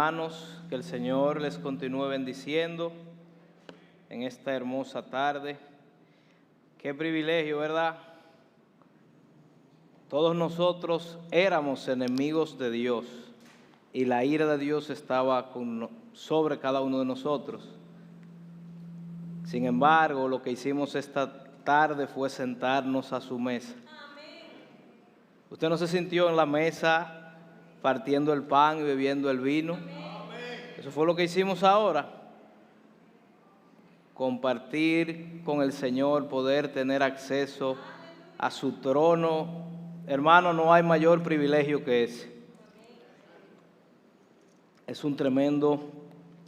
Hermanos, que el Señor les continúe bendiciendo en esta hermosa tarde. Qué privilegio, ¿verdad? Todos nosotros éramos enemigos de Dios y la ira de Dios estaba sobre cada uno de nosotros. Sin embargo, lo que hicimos esta tarde fue sentarnos a su mesa. ¿Usted no se sintió en la mesa partiendo el pan y bebiendo el vino? Eso fue lo que hicimos ahora. Compartir con el Señor, poder tener acceso a su trono. Hermano, no hay mayor privilegio que ese. Es un tremendo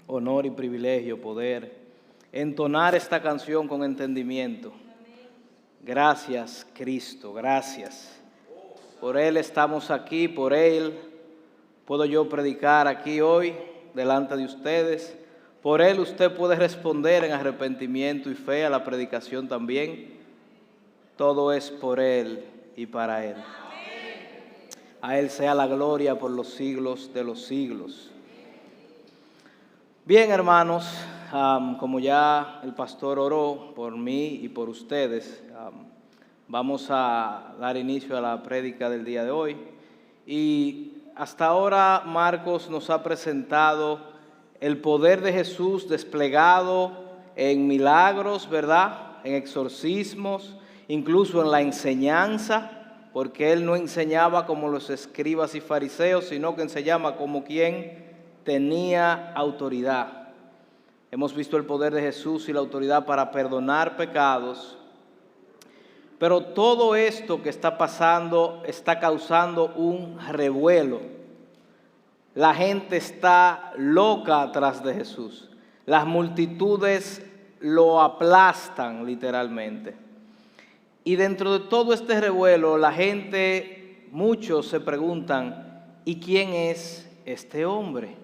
honor y privilegio poder entonar esta canción con entendimiento. Gracias, Cristo, gracias. Por Él estamos aquí, por Él puedo yo predicar aquí hoy delante de ustedes. Por Él usted puede responder en arrepentimiento y fe a la predicación también. Todo es por Él y para Él. A Él sea la gloria por los siglos de los siglos. Bien, hermanos, como ya el pastor oró por mí y por ustedes, vamos a dar inicio a la prédica del día de hoy. Y hasta ahora Marcos nos ha presentado el poder de Jesús desplegado en milagros, ¿verdad? En exorcismos, incluso en la enseñanza, porque Él no enseñaba como los escribas y fariseos, sino que enseñaba como quien tenía autoridad. Hemos visto el poder de Jesús y la autoridad para perdonar pecados. Pero todo esto que está pasando está causando un revuelo. La gente está loca atrás de Jesús. Las multitudes lo aplastan literalmente. Y dentro de todo este revuelo, la gente, muchos se preguntan, ¿y quién es este hombre?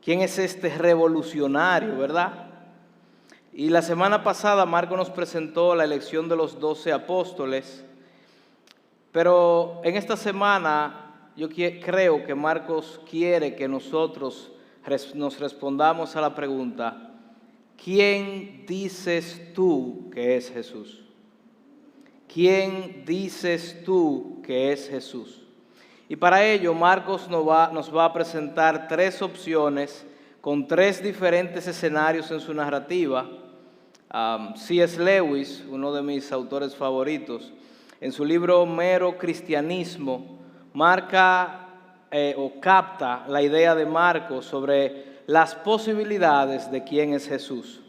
¿Quién es este revolucionario, verdad? Y la semana pasada Marcos nos presentó la elección de los 12 apóstoles, pero en esta semana yo creo que Marcos quiere que nosotros nos respondamos a la pregunta, ¿quién dices tú que es Jesús? ¿Quién dices tú que es Jesús? Y para ello Marcos nos va a presentar tres opciones con tres diferentes escenarios en su narrativa. C.S. Lewis, uno de mis autores favoritos, en su libro Mero Cristianismo, marca o capta la idea de Marcos sobre las posibilidades de quién es Jesús.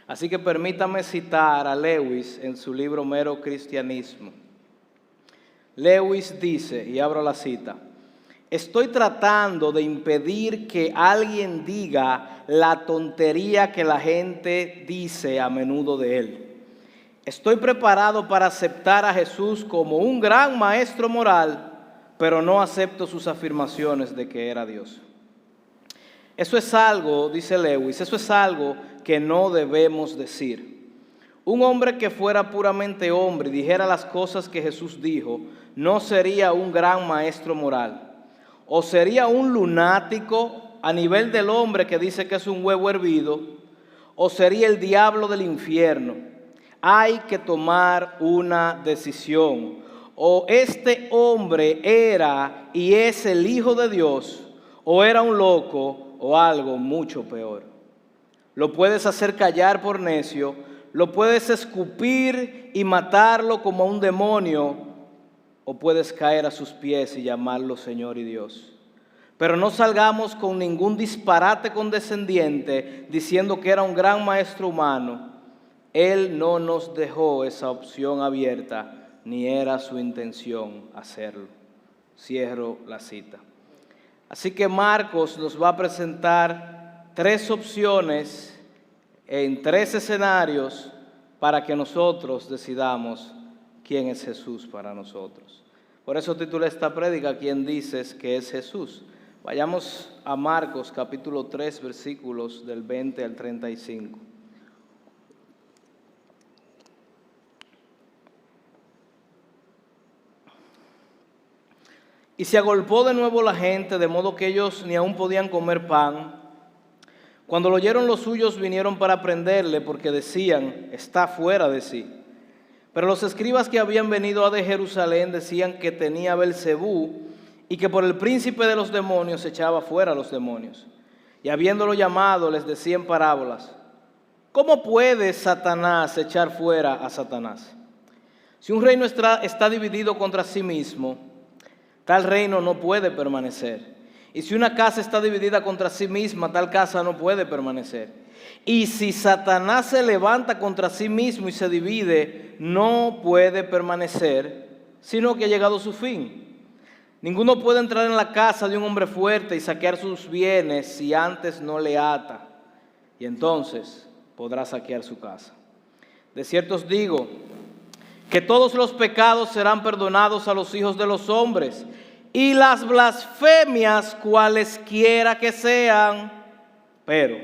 Así que permítame citar a Lewis en su libro Mero Cristianismo. Lewis dice, y abro la cita, estoy tratando de impedir que alguien diga la tontería que la gente dice a menudo de él. Estoy preparado para aceptar a Jesús como un gran maestro moral, pero no acepto sus afirmaciones de que era Dios. Eso es algo, dice Lewis, eso es algo que no debemos decir. Un hombre que fuera puramente hombre y dijera las cosas que Jesús dijo, no sería un gran maestro moral. O sería un lunático a nivel del hombre que dice que es un huevo hervido, o sería el diablo del infierno. Hay que tomar una decisión. O este hombre era y es el Hijo de Dios, o era un loco, o algo mucho peor. Lo puedes hacer callar por necio, lo puedes escupir y matarlo como a un demonio, o puedes caer a sus pies y llamarlo Señor y Dios. Pero no salgamos con ningún disparate condescendiente diciendo que era un gran maestro humano. Él no nos dejó esa opción abierta, ni era su intención hacerlo. Cierro la cita. Así que Marcos nos va a presentar tres opciones en tres escenarios para que nosotros decidamos quién es Jesús para nosotros. Por eso titulé esta prédica, ¿quién dices que es Jesús? Vayamos a Marcos capítulo 3, versículos del 20 al 35. Y se agolpó de nuevo la gente, de modo que ellos ni aún podían comer pan. Cuando lo oyeron los suyos, vinieron para prenderle, porque decían: está fuera de sí. Pero los escribas que habían venido de Jerusalén decían que tenía Belcebú y que por el príncipe de los demonios echaba fuera a los demonios. Y habiéndolo llamado, les decía en parábolas: ¿cómo puede Satanás echar fuera a Satanás? Si un reino está dividido contra sí mismo, tal reino no puede permanecer. Y si una casa está dividida contra sí misma, tal casa no puede permanecer. Y si Satanás se levanta contra sí mismo y se divide, no puede permanecer, sino que ha llegado su fin. Ninguno puede entrar en la casa de un hombre fuerte y saquear sus bienes si antes no le ata, y entonces podrá saquear su casa. De cierto os digo que todos los pecados serán perdonados a los hijos de los hombres, y las blasfemias cualesquiera que sean, pero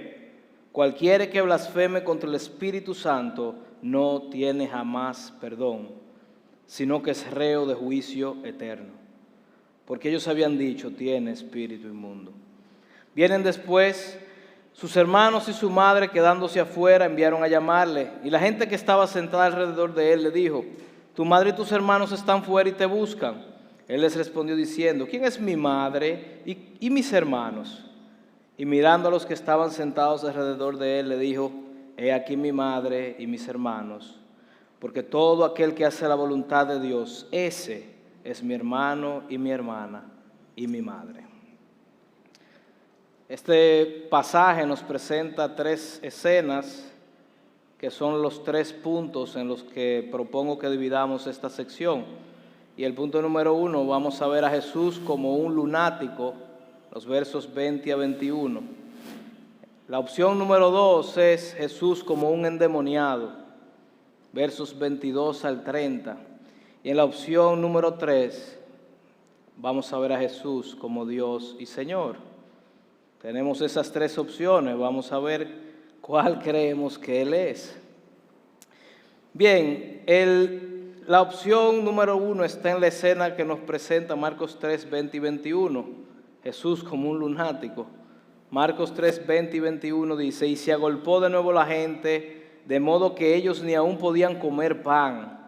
cualquiera que blasfeme contra el Espíritu Santo no tiene jamás perdón, sino que es reo de juicio eterno. Porque ellos habían dicho: tiene espíritu inmundo. Vienen después sus hermanos y su madre, quedándose afuera, enviaron a llamarle. Y la gente que estaba sentada alrededor de él le dijo: tu madre y tus hermanos están fuera y te buscan. Él les respondió diciendo: ¿quién es mi madre y mis hermanos? Y mirando a los que estaban sentados alrededor de él, le dijo: he aquí mi madre y mis hermanos, porque todo aquel que hace la voluntad de Dios, ese es mi hermano y mi hermana y mi madre. Este pasaje nos presenta tres escenas que son los tres puntos en los que propongo que dividamos esta sección. Y el punto número 1, vamos a ver a Jesús como un lunático, los versos 20 a 21. La opción número 2 es Jesús como un endemoniado, versos 22 al 30. Y en la opción número 3, vamos a ver a Jesús como Dios y Señor. Tenemos esas tres opciones, vamos a ver cuál creemos que Él es. Bien, la opción número 1 está en la escena que nos presenta Marcos 3, 20 y 21. Jesús como un lunático. Marcos 3, 20 y 21 dice: y se agolpó de nuevo la gente, de modo que ellos ni aún podían comer pan.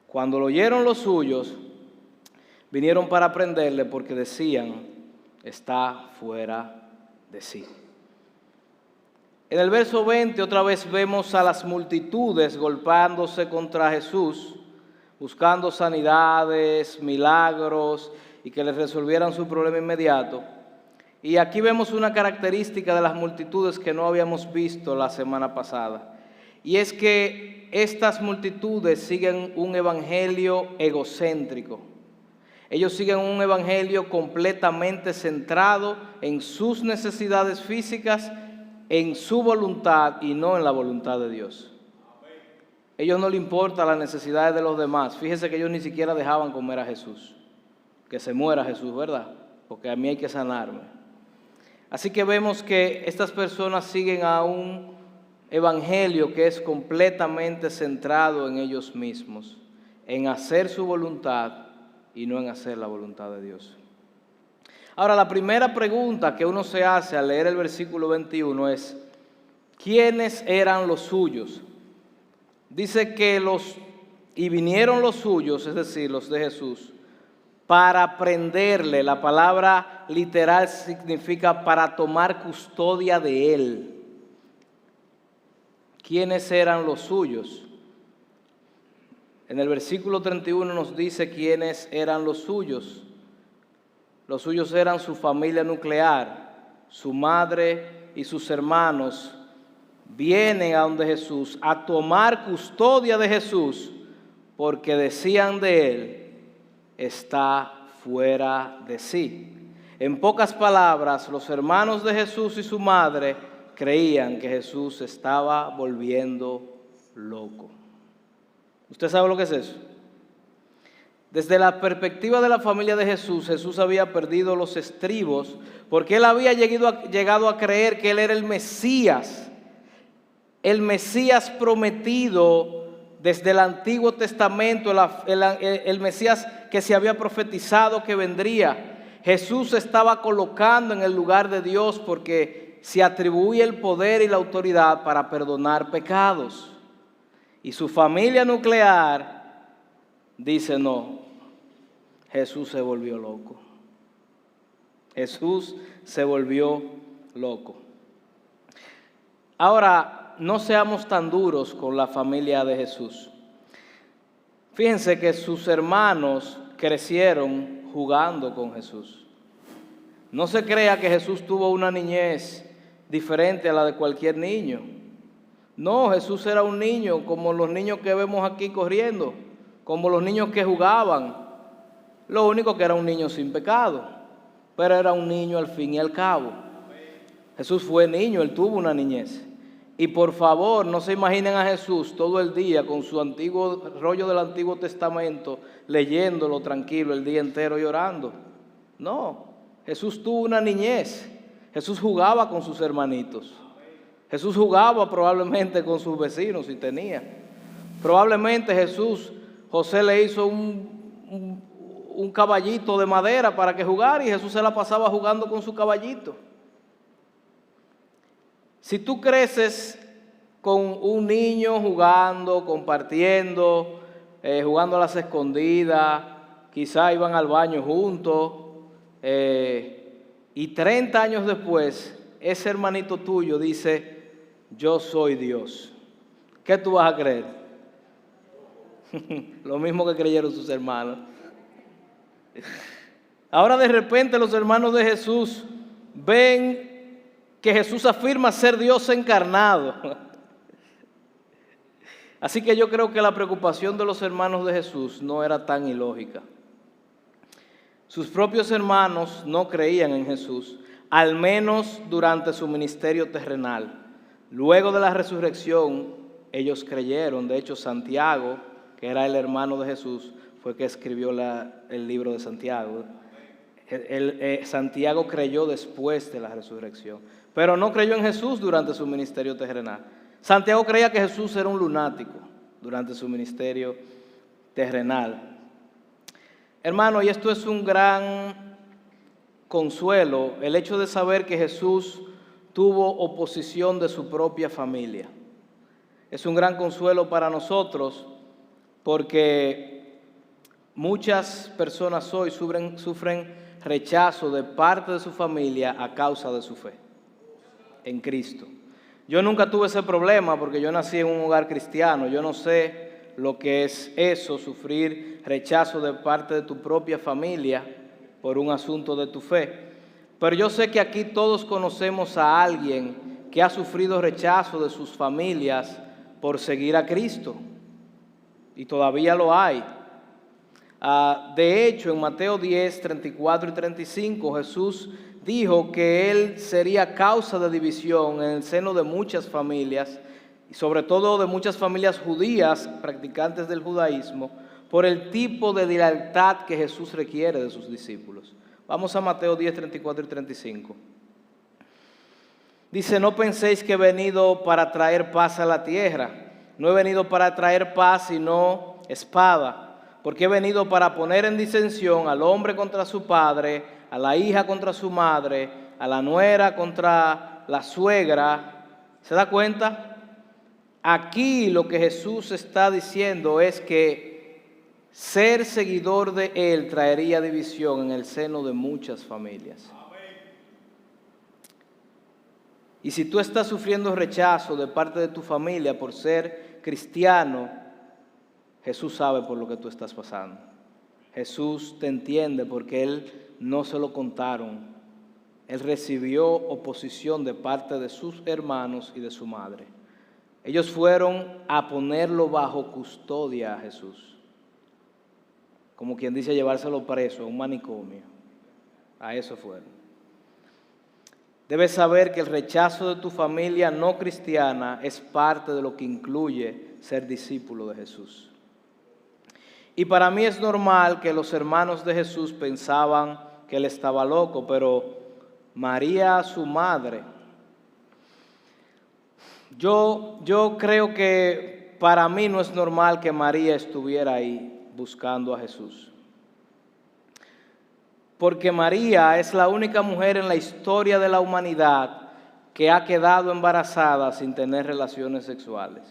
Cuando lo oyeron los suyos, vinieron para prenderle, porque decían: está fuera de sí. En el verso 20 otra vez vemos a las multitudes golpeándose contra Jesús, buscando sanidades, milagros y que les resolvieran su problema inmediato. Y aquí vemos una característica de las multitudes que no habíamos visto la semana pasada. Y es que estas multitudes siguen un evangelio egocéntrico. Ellos siguen un evangelio completamente centrado en sus necesidades físicas, en su voluntad y no en la voluntad de Dios. A ellos no les importan las necesidades de los demás. Fíjense que ellos ni siquiera dejaban comer a Jesús. Que se muera Jesús, ¿verdad? Porque a mí hay que sanarme. Así que vemos que estas personas siguen a un evangelio que es completamente centrado en ellos mismos, en hacer su voluntad y no en hacer la voluntad de Dios. Ahora, la primera pregunta que uno se hace al leer el versículo 21 es: ¿quiénes eran los suyos? Dice que y vinieron los suyos, es decir, los de Jesús, para prenderle. La palabra literal significa para tomar custodia de él. ¿Quiénes eran los suyos? En el versículo 31 nos dice quiénes eran los suyos. Los suyos eran su familia nuclear, su madre y sus hermanos. Vienen a donde Jesús a tomar custodia de Jesús porque decían de él: está fuera de sí. En pocas palabras, los hermanos de Jesús y su madre creían que Jesús estaba volviendo loco. ¿Usted sabe lo que es eso? Desde la perspectiva de la familia de Jesús, Jesús había perdido los estribos porque él había llegado a creer que él era el Mesías prometido desde el Antiguo Testamento, el Mesías que se había profetizado que vendría. Jesús se estaba colocando en el lugar de Dios porque se atribuye el poder y la autoridad para perdonar pecados. Y su familia nuclear dice no, Jesús se volvió loco. Jesús se volvió loco. Ahora, no seamos tan duros con la familia de Jesús. Fíjense que sus hermanos crecieron jugando con Jesús. No se crea que Jesús tuvo una niñez diferente a la de cualquier niño. No, Jesús era un niño como los niños que vemos aquí corriendo, como los niños que jugaban. Lo único que era un niño sin pecado, pero era un niño al fin y al cabo. Jesús fue niño, él tuvo una niñez. Y por favor, no se imaginen a Jesús todo el día con su antiguo rollo del Antiguo Testamento, leyéndolo tranquilo el día entero llorando. No, Jesús tuvo una niñez. Jesús jugaba con sus hermanitos. Jesús jugaba probablemente con sus vecinos si tenía. Probablemente José le hizo un caballito de madera para que jugara y Jesús se la pasaba jugando con su caballito. Si tú creces con un niño jugando, compartiendo, jugando a las escondidas, quizá iban al baño juntos, y 30 años después, ese hermanito tuyo dice, yo soy Dios. ¿Qué tú vas a creer? Lo mismo que creyeron sus hermanos. Ahora de repente los hermanos de Jesús ven que Jesús afirma ser Dios encarnado. Así que yo creo que la preocupación de los hermanos de Jesús no era tan ilógica. Sus propios hermanos no creían en Jesús, al menos durante su ministerio terrenal. Luego de la resurrección, ellos creyeron. De hecho, Santiago, que era el hermano de Jesús, fue que escribió el libro de Santiago. Santiago creyó después de la resurrección, pero no creyó en Jesús durante su ministerio terrenal. Santiago creía que Jesús era un lunático durante su ministerio terrenal. Hermano, y esto es un gran consuelo, el hecho de saber que Jesús tuvo oposición de su propia familia. Es un gran consuelo para nosotros porque muchas personas hoy sufren rechazo de parte de su familia a causa de su fe en Cristo. Yo nunca tuve ese problema porque yo nací en un hogar cristiano. Yo no sé lo que es eso, sufrir rechazo de parte de tu propia familia por un asunto de tu fe. Pero yo sé que aquí todos conocemos a alguien que ha sufrido rechazo de sus familias por seguir a Cristo. Y todavía lo hay. De hecho, en Mateo 10, 34 y 35, Jesús dijo que Él sería causa de división en el seno de muchas familias, y sobre todo de muchas familias judías, practicantes del judaísmo, por el tipo de lealtad que Jesús requiere de sus discípulos. Vamos a Mateo 10, 34 y 35. Dice, no penséis que he venido para traer paz a la tierra. No he venido para traer paz, sino espada. Porque he venido para poner en disensión al hombre contra su padre, a la hija contra su madre, a la nuera contra la suegra. ¿Se da cuenta? Aquí lo que Jesús está diciendo es que ser seguidor de Él traería división en el seno de muchas familias. Y si tú estás sufriendo rechazo de parte de tu familia por ser cristiano, Jesús sabe por lo que tú estás pasando. Jesús te entiende porque Él no se lo contaron. Él recibió oposición de parte de sus hermanos y de su madre. Ellos fueron a ponerlo bajo custodia a Jesús. Como quien dice, llevárselo preso a un manicomio. A eso fueron. Debes saber que el rechazo de tu familia no cristiana es parte de lo que incluye ser discípulo de Jesús. Y para mí es normal que los hermanos de Jesús pensaban que Él estaba loco, pero María, su madre, yo creo que para mí no es normal que María estuviera ahí buscando a Jesús. Porque María es la única mujer en la historia de la humanidad que ha quedado embarazada sin tener relaciones sexuales.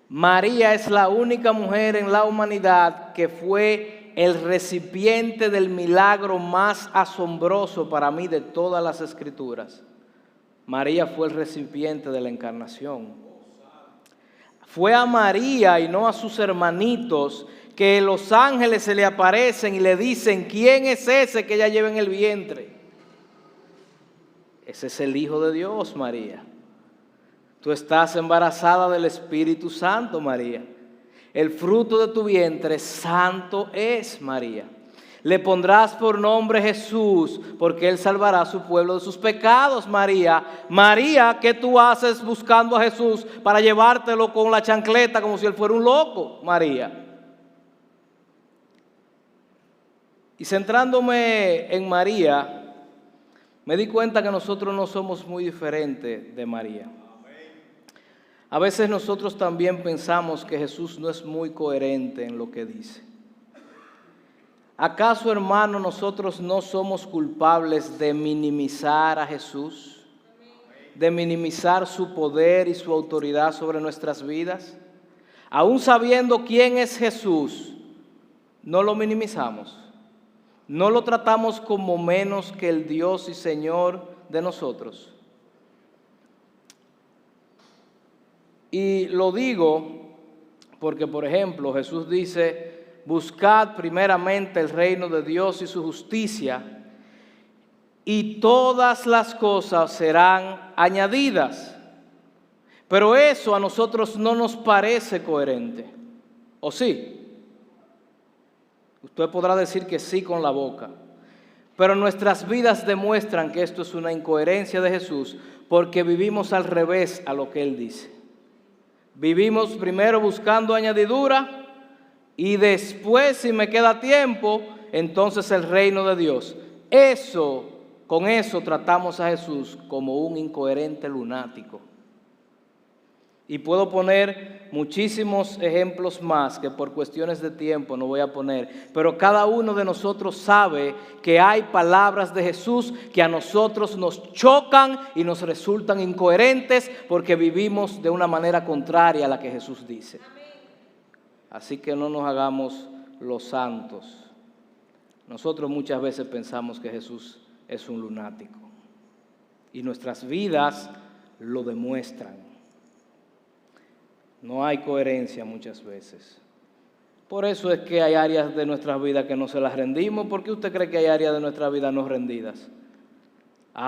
María es la única mujer en la humanidad que fue el recipiente del milagro más asombroso para mí de todas las escrituras. María fue el recipiente de la encarnación. Fue a María y no a sus hermanitos que los ángeles se le aparecen y le dicen: ¿quién es ese que ella lleva en el vientre? Ese es el Hijo de Dios, María. Tú estás embarazada del Espíritu Santo, María. El fruto de tu vientre santo es, María. Le pondrás por nombre Jesús, porque Él salvará a su pueblo de sus pecados, María. María, ¿qué tú haces buscando a Jesús para llevártelo con la chancleta como si Él fuera un loco, María? Y centrándome en María, me di cuenta que nosotros no somos muy diferentes de María. A veces nosotros también pensamos que Jesús no es muy coherente en lo que dice. ¿Acaso, hermano, nosotros no somos culpables de minimizar a Jesús? ¿De minimizar su poder y su autoridad sobre nuestras vidas? Aún sabiendo quién es Jesús, no lo minimizamos. No lo tratamos como menos que el Dios y Señor de nosotros. Y lo digo porque, por ejemplo, Jesús dice: buscad primeramente el reino de Dios y su justicia, y todas las cosas serán añadidas. Pero eso a nosotros no nos parece coherente, ¿o sí? Usted podrá decir que sí con la boca, pero nuestras vidas demuestran que esto es una incoherencia de Jesús, porque vivimos al revés a lo que Él dice. Vivimos primero buscando añadidura y después, si me queda tiempo, entonces el reino de Dios. Con eso tratamos a Jesús como un incoherente lunático. Y puedo poner muchísimos ejemplos más que por cuestiones de tiempo no voy a poner. Pero cada uno de nosotros sabe que hay palabras de Jesús que a nosotros nos chocan y nos resultan incoherentes porque vivimos de una manera contraria a la que Jesús dice. Así que no nos hagamos los santos. Nosotros muchas veces pensamos que Jesús es un lunático. Y nuestras vidas lo demuestran. No hay coherencia muchas veces. Por eso es que hay áreas de nuestra vida que no se las rendimos. ¿Por qué usted cree que hay áreas de nuestra vida no rendidas?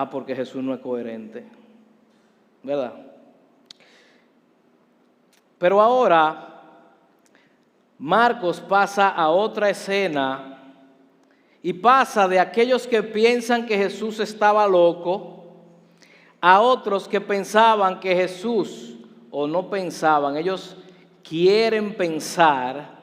Porque Jesús no es coherente, ¿verdad? Pero ahora Marcos pasa a otra escena y pasa de aquellos que piensan que Jesús estaba loco a otros que pensaban que Jesús, o no pensaban, ellos quieren pensar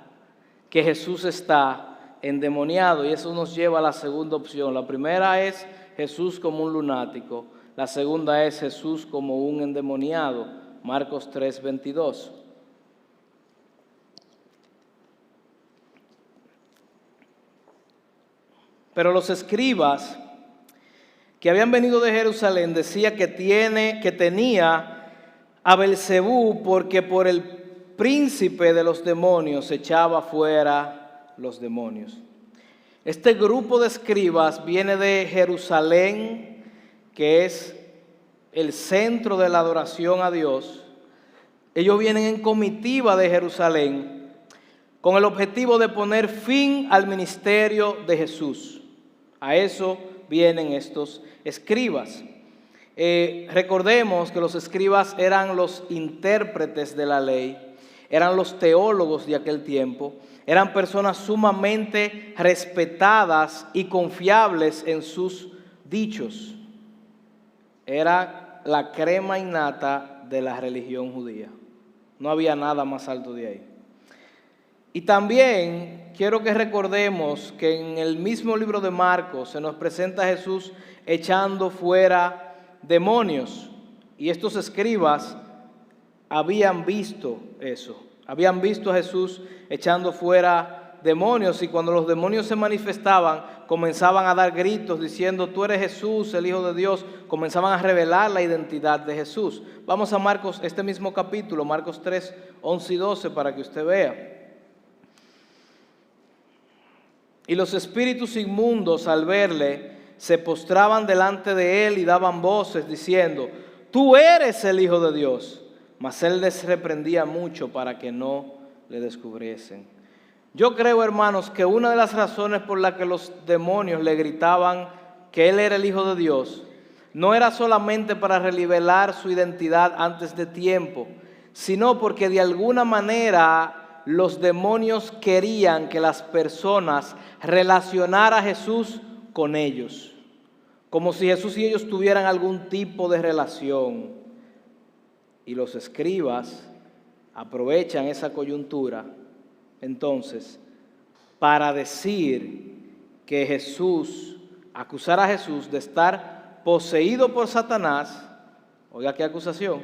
que Jesús está endemoniado, y eso nos lleva a la segunda opción. La primera es Jesús como un lunático, la segunda es Jesús como un endemoniado, Marcos 3:22. Pero los escribas que habían venido de Jerusalén decían que tenía a Belcebú, porque por el príncipe de los demonios echaba fuera los demonios. Este grupo de escribas viene de Jerusalén, que es el centro de la adoración a Dios. Ellos vienen en comitiva de Jerusalén con el objetivo de poner fin al ministerio de Jesús. A eso vienen estos escribas. Recordemos que los escribas eran los intérpretes de la ley, eran los teólogos de aquel tiempo, eran personas sumamente respetadas y confiables en sus dichos. Era la crema innata de la religión judía. No había nada más alto de ahí. Y también quiero que recordemos que en el mismo libro de Marcos se nos presenta a Jesús echando fuera demonios. Y estos escribas habían visto eso. Habían visto a Jesús echando fuera demonios, y cuando los demonios se manifestaban, comenzaban a dar gritos diciendo: tú eres Jesús, el Hijo de Dios. Comenzaban a revelar la identidad de Jesús. Vamos a Marcos, este mismo capítulo, Marcos 3, 11 y 12, para que usted vea. Y los espíritus inmundos, al verle, se postraban delante de él y daban voces diciendo: tú eres el Hijo de Dios. Mas él les reprendía mucho para que no le descubriesen. Yo creo, hermanos, que una de las razones por las que los demonios le gritaban que él era el Hijo de Dios no era solamente para revelar su identidad antes de tiempo, sino porque de alguna manera los demonios querían que las personas relacionaran a Jesús con ellos, como si Jesús y ellos tuvieran algún tipo de relación. Y los escribas aprovechan esa coyuntura entonces para decir que Jesús, acusar a Jesús de estar poseído por Satanás. Oiga qué acusación.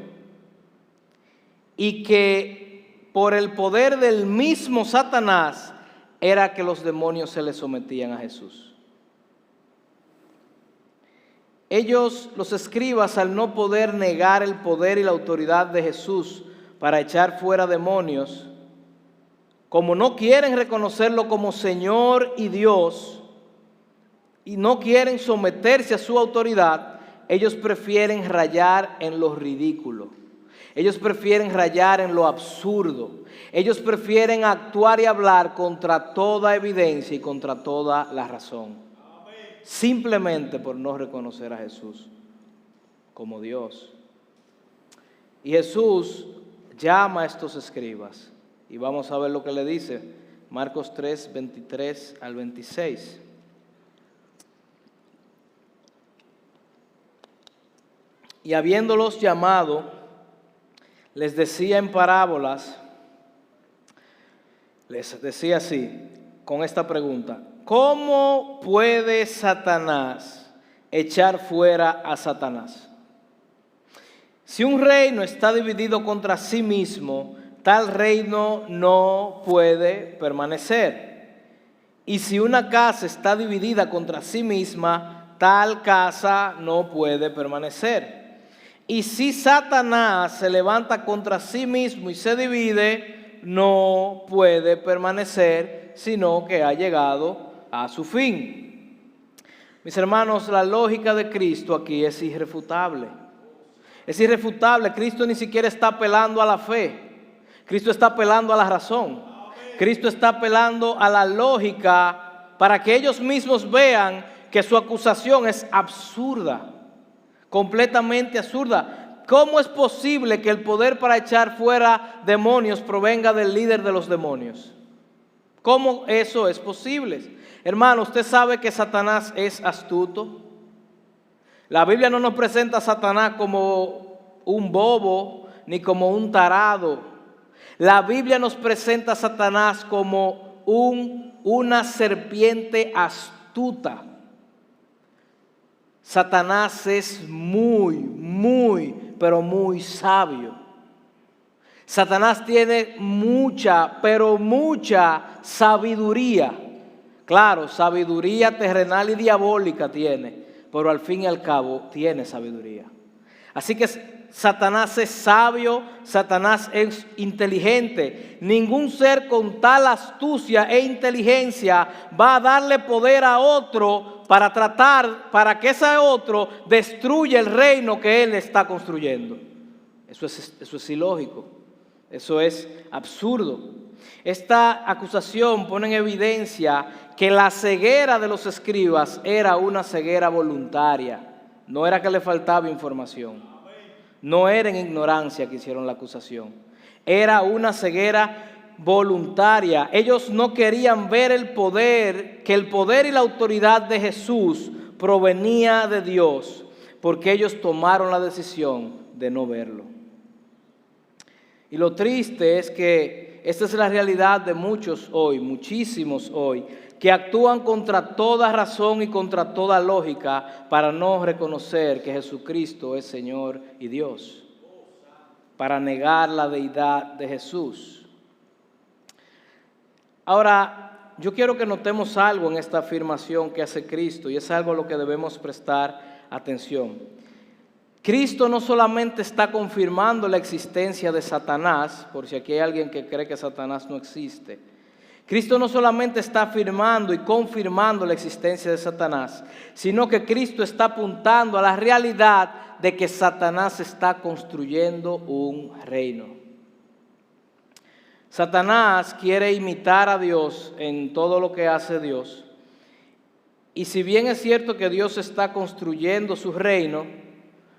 Y que por el poder del mismo Satanás era que los demonios se le sometían a Jesús. Ellos, los escribas, al no poder negar el poder y la autoridad de Jesús para echar fuera demonios, como no quieren reconocerlo como Señor y Dios y no quieren someterse a su autoridad, ellos prefieren rayar en lo ridículo. Ellos prefieren rayar en lo absurdo. Ellos prefieren actuar y hablar contra toda evidencia y contra toda la razón. Simplemente por no reconocer a Jesús como Dios. Y Jesús llama a estos escribas. Y vamos a ver lo que le dice. Marcos 3, 23 al 26. Y habiéndolos llamado, les decía en parábolas, les decía así, con esta pregunta: ¿cómo puede Satanás echar fuera a Satanás? Si un reino está dividido contra sí mismo, tal reino no puede permanecer. Y si una casa está dividida contra sí misma, tal casa no puede permanecer. Y si Satanás se levanta contra sí mismo y se divide, no puede permanecer, sino que ha llegado a su fin. Mis hermanos, la lógica de Cristo aquí es irrefutable. Es irrefutable. Cristo ni siquiera está apelando a la fe. Cristo está apelando a la razón. Cristo está apelando a la lógica para que ellos mismos vean que su acusación es absurda, completamente absurda. ¿Cómo es posible que el poder para echar fuera demonios provenga del líder de los demonios? ¿Cómo eso es posible? Hermano, usted sabe que Satanás es astuto. La Biblia no nos presenta a Satanás como un bobo ni como un tarado. La Biblia nos presenta a Satanás como una serpiente astuta. Satanás es pero muy sabio. Satanás tiene mucha, pero mucha sabiduría. Claro, sabiduría terrenal y diabólica tiene, pero al fin y al cabo tiene sabiduría. Así que Satanás es sabio, Satanás es inteligente. Ningún ser con tal astucia e inteligencia va a darle poder a otro para que ese otro destruya el reino que él está construyendo. Eso es ilógico, eso es absurdo. Esta acusación pone en evidencia que la ceguera de los escribas era una ceguera voluntaria. No era que le faltaba información. No era en ignorancia que hicieron la acusación. Era una ceguera voluntaria. Ellos no querían ver que el poder y la autoridad de Jesús provenía de Dios, porque ellos tomaron la decisión de no verlo. Y lo triste es que esta es la realidad de muchos hoy, muchísimos hoy, que actúan contra toda razón y contra toda lógica para no reconocer que Jesucristo es Señor y Dios. para negar la deidad de Jesús. Ahora, yo quiero que notemos algo en esta afirmación que hace Cristo, y es algo a lo que debemos prestar atención. Cristo no solamente está confirmando la existencia de Satanás, por si aquí hay alguien que cree que Satanás no existe. Cristo no solamente está afirmando y confirmando la existencia de Satanás, sino que Cristo está apuntando a la realidad de que Satanás está construyendo un reino. Satanás quiere imitar a Dios en todo lo que hace Dios. Y si bien es cierto que Dios está construyendo su reino,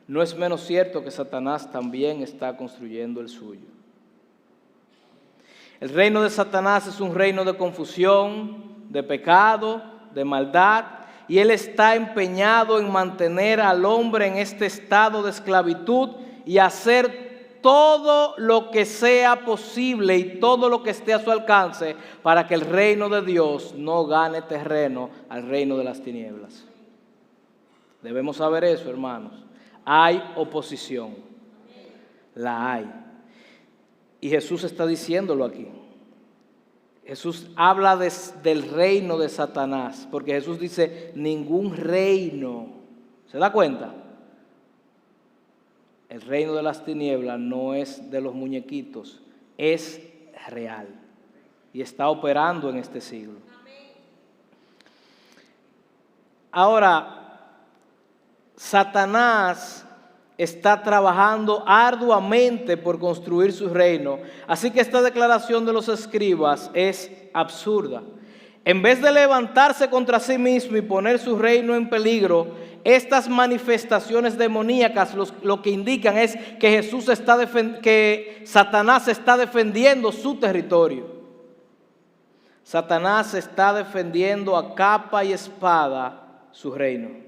no es menos cierto que Satanás también está construyendo el suyo. El reino de Satanás es un reino de confusión, de pecado, de maldad, y él está empeñado en mantener al hombre en este estado de esclavitud y hacer todo lo que sea posible y todo lo que esté a su alcance para que el reino de Dios no gane terreno al reino de las tinieblas. Debemos saber eso, hermanos. Hay oposición, la hay. Y Jesús está diciéndolo aquí. Jesús habla del reino de Satanás, porque Jesús dice, ningún reino. ¿Se da cuenta? El reino de las tinieblas no es de los muñequitos, es real. Y está operando en este siglo. Ahora, Satanás está trabajando arduamente por construir su reino. Así que esta declaración de los escribas es absurda. En vez de levantarse contra sí mismo y poner su reino en peligro, estas manifestaciones demoníacas lo que indican es que que Satanás está defendiendo su territorio. Satanás está defendiendo a capa y espada su reino.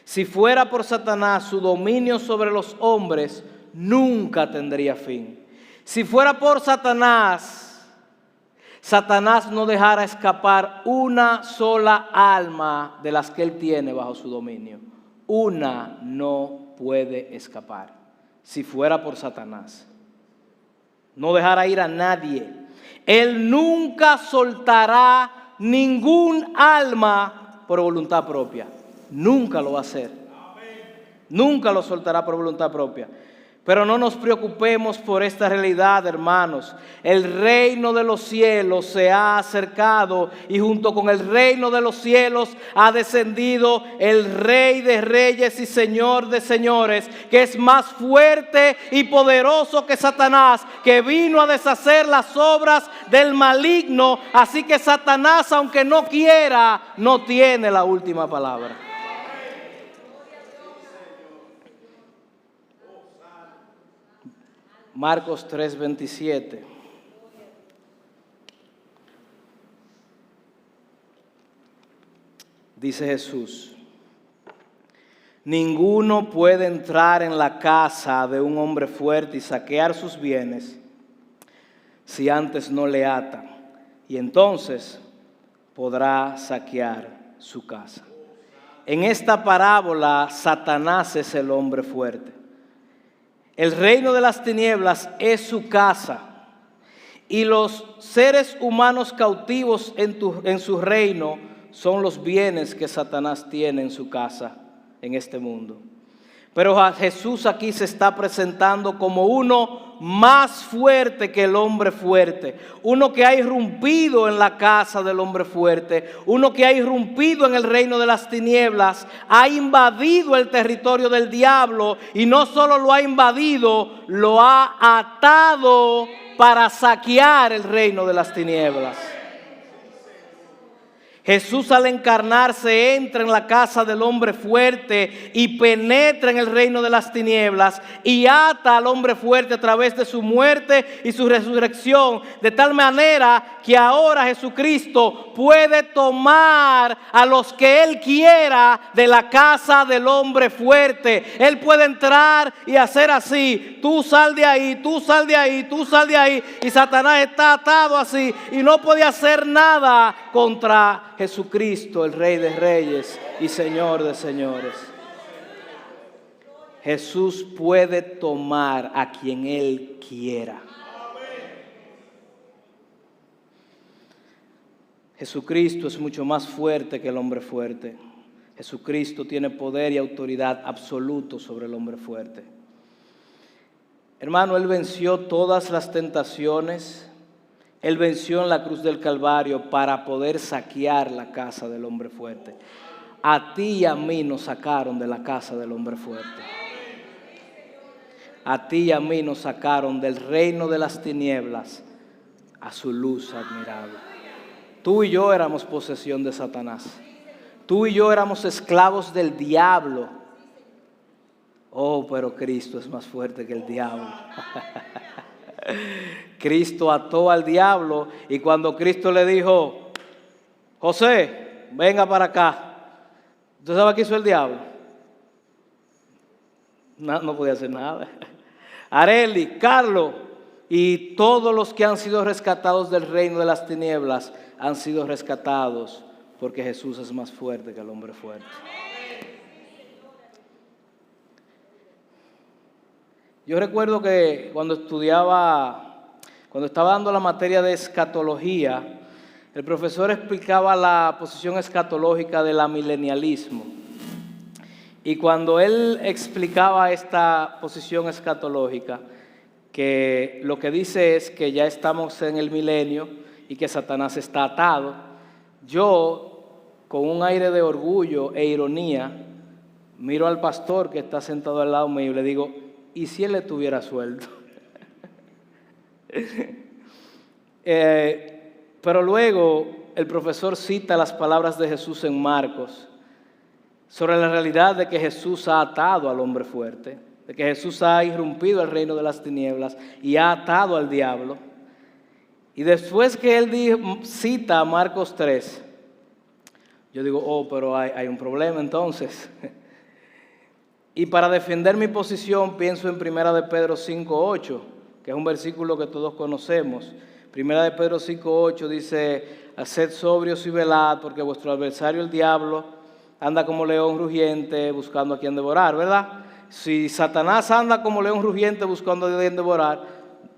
Si fuera por Satanás, su dominio sobre los hombres nunca tendría fin. Si fuera por Satanás, Satanás no dejara escapar una sola alma de las que él tiene bajo su dominio. Una no puede escapar. Si fuera por Satanás, no dejara ir a nadie. Él nunca soltará ningún alma por voluntad propia. Nunca lo va a hacer. Nunca lo soltará por voluntad propia. Pero no nos preocupemos por esta realidad, hermanos. El reino de los cielos se ha acercado y junto con el reino de los cielos ha descendido el Rey de reyes y Señor de señores, que es más fuerte y poderoso que Satanás, que vino a deshacer las obras del maligno. Así que Satanás, aunque no quiera, no tiene la última palabra. Marcos 3:27. Dice Jesús: ninguno puede entrar en la casa de un hombre fuerte y saquear sus bienes si antes no le ata, y entonces podrá saquear su casa. En esta parábola, Satanás es el hombre fuerte. El reino de las tinieblas es su casa y los seres humanos cautivos en su reino son los bienes que Satanás tiene en su casa en este mundo. Pero Jesús aquí se está presentando como uno más fuerte que el hombre fuerte. Uno que ha irrumpido en la casa del hombre fuerte. Uno que ha irrumpido en el reino de las tinieblas. Ha invadido el territorio del diablo. Y no solo lo ha invadido, lo ha atado para saquear el reino de las tinieblas. Jesús, al encarnarse, entra en la casa del hombre fuerte y penetra en el reino de las tinieblas y ata al hombre fuerte a través de su muerte y su resurrección, de tal manera que ahora Jesucristo puede tomar a los que Él quiera de la casa del hombre fuerte. Él puede entrar y hacer así: tú sal de ahí, tú sal de ahí, tú sal de ahí, y Satanás está atado así y no puede hacer nada contra Jesucristo, el Rey de reyes y Señor de señores. Jesús puede tomar a quien Él quiera. Jesucristo es mucho más fuerte que el hombre fuerte. Jesucristo tiene poder y autoridad absoluto sobre el hombre fuerte. Hermano, Él venció todas las tentaciones. Él venció en la cruz del Calvario para poder saquear la casa del hombre fuerte. A ti y a mí nos sacaron de la casa del hombre fuerte. A ti y a mí nos sacaron del reino de las tinieblas a su luz admirable. Tú y yo éramos posesión de Satanás. Tú y yo éramos esclavos del diablo. Oh, pero Cristo es más fuerte que el diablo. Cristo ató al diablo y cuando Cristo le dijo, José, venga para acá. ¿Usted sabe qué hizo el diablo? No podía hacer nada. Areli, Carlos y todos los que han sido rescatados del reino de las tinieblas han sido rescatados porque Jesús es más fuerte que el hombre fuerte. Yo recuerdo que cuando estaba dando la materia de escatología, el profesor explicaba la posición escatológica del amilenialismo. Y cuando él explicaba esta posición escatológica, que lo que dice es que ya estamos en el milenio y que Satanás está atado, yo, con un aire de orgullo e ironía, miro al pastor que está sentado al lado mío y le digo, ¿y si él estuviera suelto? Pero luego el profesor cita las palabras de Jesús en Marcos sobre la realidad de que Jesús ha atado al hombre fuerte, de que Jesús ha irrumpido el reino de las tinieblas y ha atado al diablo. Y después que él cita a Marcos 3, yo digo, oh, pero hay un problema entonces. Y para defender mi posición pienso en 1 de Pedro 5:8, que es un versículo que todos conocemos. 1 de Pedro 5:8 dice, haced sobrios y velad, porque vuestro adversario el diablo anda como león rugiente buscando a quien devorar, ¿verdad? Si Satanás anda como león rugiente buscando a quien devorar,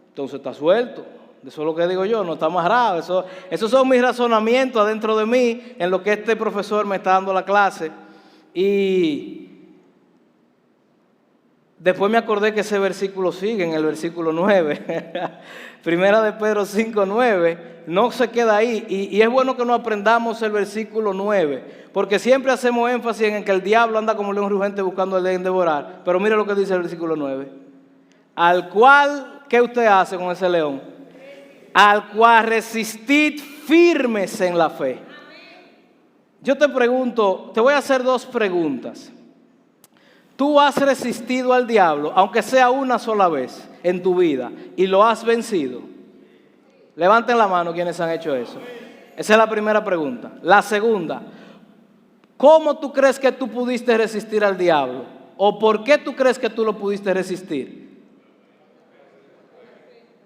entonces está suelto. Eso es lo que digo yo, no está amarrado. Esos son mis razonamientos adentro de mí en lo que este profesor me está dando la clase. Y después me acordé que ese versículo sigue en el versículo 9. Primera de Pedro 5:9. No se queda ahí. Y es bueno que no aprendamos el versículo 9. Porque siempre hacemos énfasis en que el diablo anda como león rugiente buscando a alguien devorar. Pero mire lo que dice el versículo 9. Al cual, ¿qué usted hace con ese león? Al cual resistid firmes en la fe. Yo te pregunto, te voy a hacer dos preguntas. ¿Tú has resistido al diablo, aunque sea una sola vez en tu vida, y lo has vencido? Levanten la mano quienes han hecho eso. Esa es la primera pregunta. La segunda, ¿cómo tú crees que tú pudiste resistir al diablo? ¿O por qué tú crees que tú lo pudiste resistir?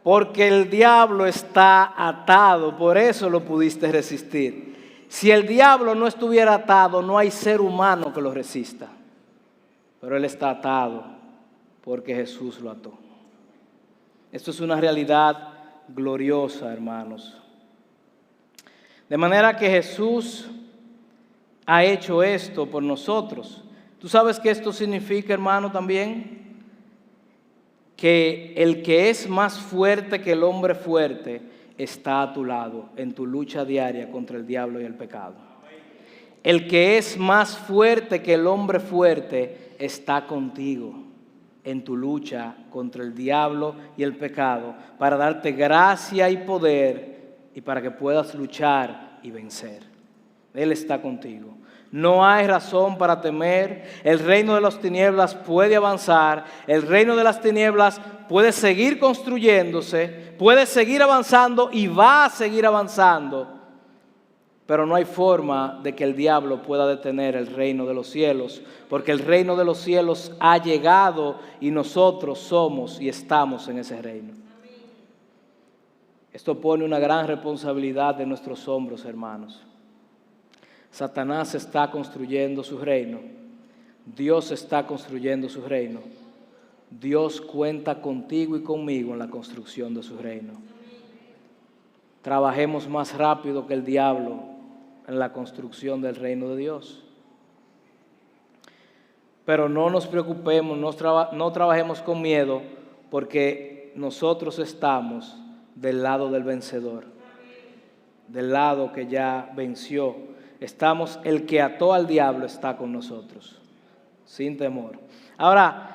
Porque el diablo está atado, por eso lo pudiste resistir. Si el diablo no estuviera atado, no hay ser humano que lo resista. Pero él está atado porque Jesús lo ató. Esto es una realidad gloriosa, hermanos. De manera que Jesús ha hecho esto por nosotros. ¿Tú sabes qué esto significa, hermano, también? Que el que es más fuerte que el hombre fuerte está a tu lado en tu lucha diaria contra el diablo y el pecado. El que es más fuerte que el hombre fuerte está contigo en tu lucha contra el diablo y el pecado para darte gracia y poder y para que puedas luchar y vencer. Él está contigo. No hay razón para temer. El reino de las tinieblas puede avanzar. El reino de las tinieblas puede seguir construyéndose, puede seguir avanzando y va a seguir avanzando. Pero no hay forma de que el diablo pueda detener el reino de los cielos, porque el reino de los cielos ha llegado y nosotros somos y estamos en ese reino. Esto pone una gran responsabilidad en nuestros hombros, hermanos. Satanás está construyendo su reino. Dios está construyendo su reino. Dios cuenta contigo y conmigo en la construcción de su reino. Trabajemos más rápido que el diablo en la construcción del reino de Dios. Pero no nos preocupemos, no trabajemos con miedo, porque nosotros estamos del lado del vencedor, del lado que ya venció. Estamos, el que ató al diablo está con nosotros, sin temor. Ahora,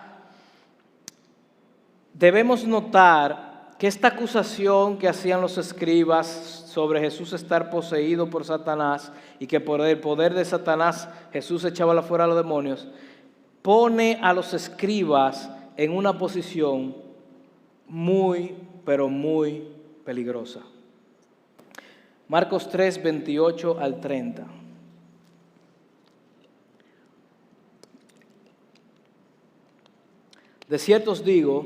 debemos notar que esta acusación que hacían los escribas sobre Jesús estar poseído por Satanás y que por el poder de Satanás Jesús echaba fuera a los demonios, pone a los escribas en una posición muy, pero muy peligrosa. Marcos 3, 28 al 30. De cierto os digo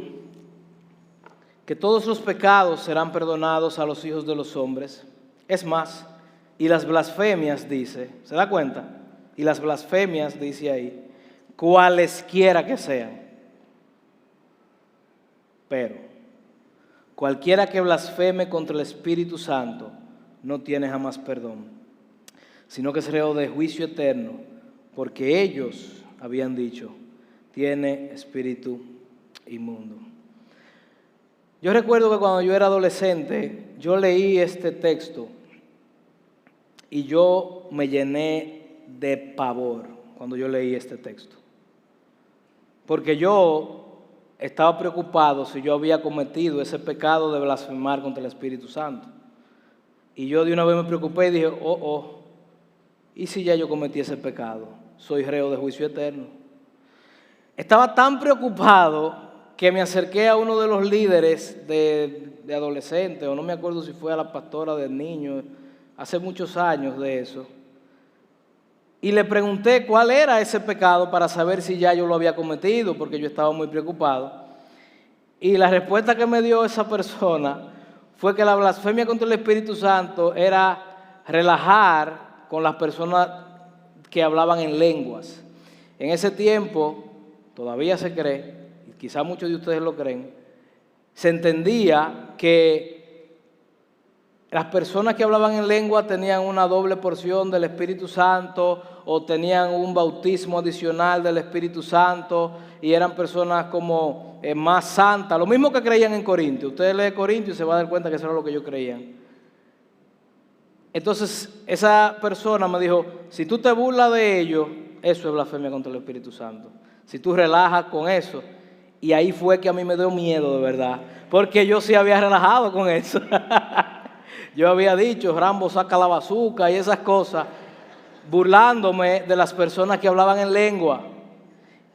que todos los pecados serán perdonados a los hijos de los hombres. Es más, y las blasfemias, dice, ¿se da cuenta? Y las blasfemias, dice ahí, cualesquiera que sean. Pero cualquiera que blasfeme contra el Espíritu Santo no tiene jamás perdón, sino que es reo de juicio eterno, porque ellos habían dicho, tiene espíritu inmundo. Yo recuerdo que cuando yo era adolescente, yo leí este texto y yo me llené de pavor cuando yo leí este texto. Porque yo estaba preocupado si yo había cometido ese pecado de blasfemar contra el Espíritu Santo. Y yo de una vez me preocupé y dije, ¿y si ya yo cometí ese pecado? Soy reo de juicio eterno. Estaba tan preocupado que me acerqué a uno de los líderes de adolescentes, o no me acuerdo si fue a la pastora del niño, hace muchos años de eso. Y le pregunté cuál era ese pecado para saber si ya yo lo había cometido, porque yo estaba muy preocupado. Y la respuesta que me dio esa persona fue que la blasfemia contra el Espíritu Santo era relajar con las personas que hablaban en lenguas. En ese tiempo, todavía se cree, y quizá muchos de ustedes lo creen, se entendía que las personas que hablaban en lengua tenían una doble porción del Espíritu Santo o tenían un bautismo adicional del Espíritu Santo y eran personas como más santas, lo mismo que creían en Corintio. Usted lee Corintio y se va a dar cuenta que eso era lo que ellos creían. Entonces esa persona me dijo, si tú te burlas de ellos, eso es blasfemia contra el Espíritu Santo. Si tú relajas con eso. Y ahí fue que a mí me dio miedo de verdad, porque yo sí había relajado con eso. Yo había dicho, Rambo saca la bazuca y esas cosas, burlándome de las personas que hablaban en lengua.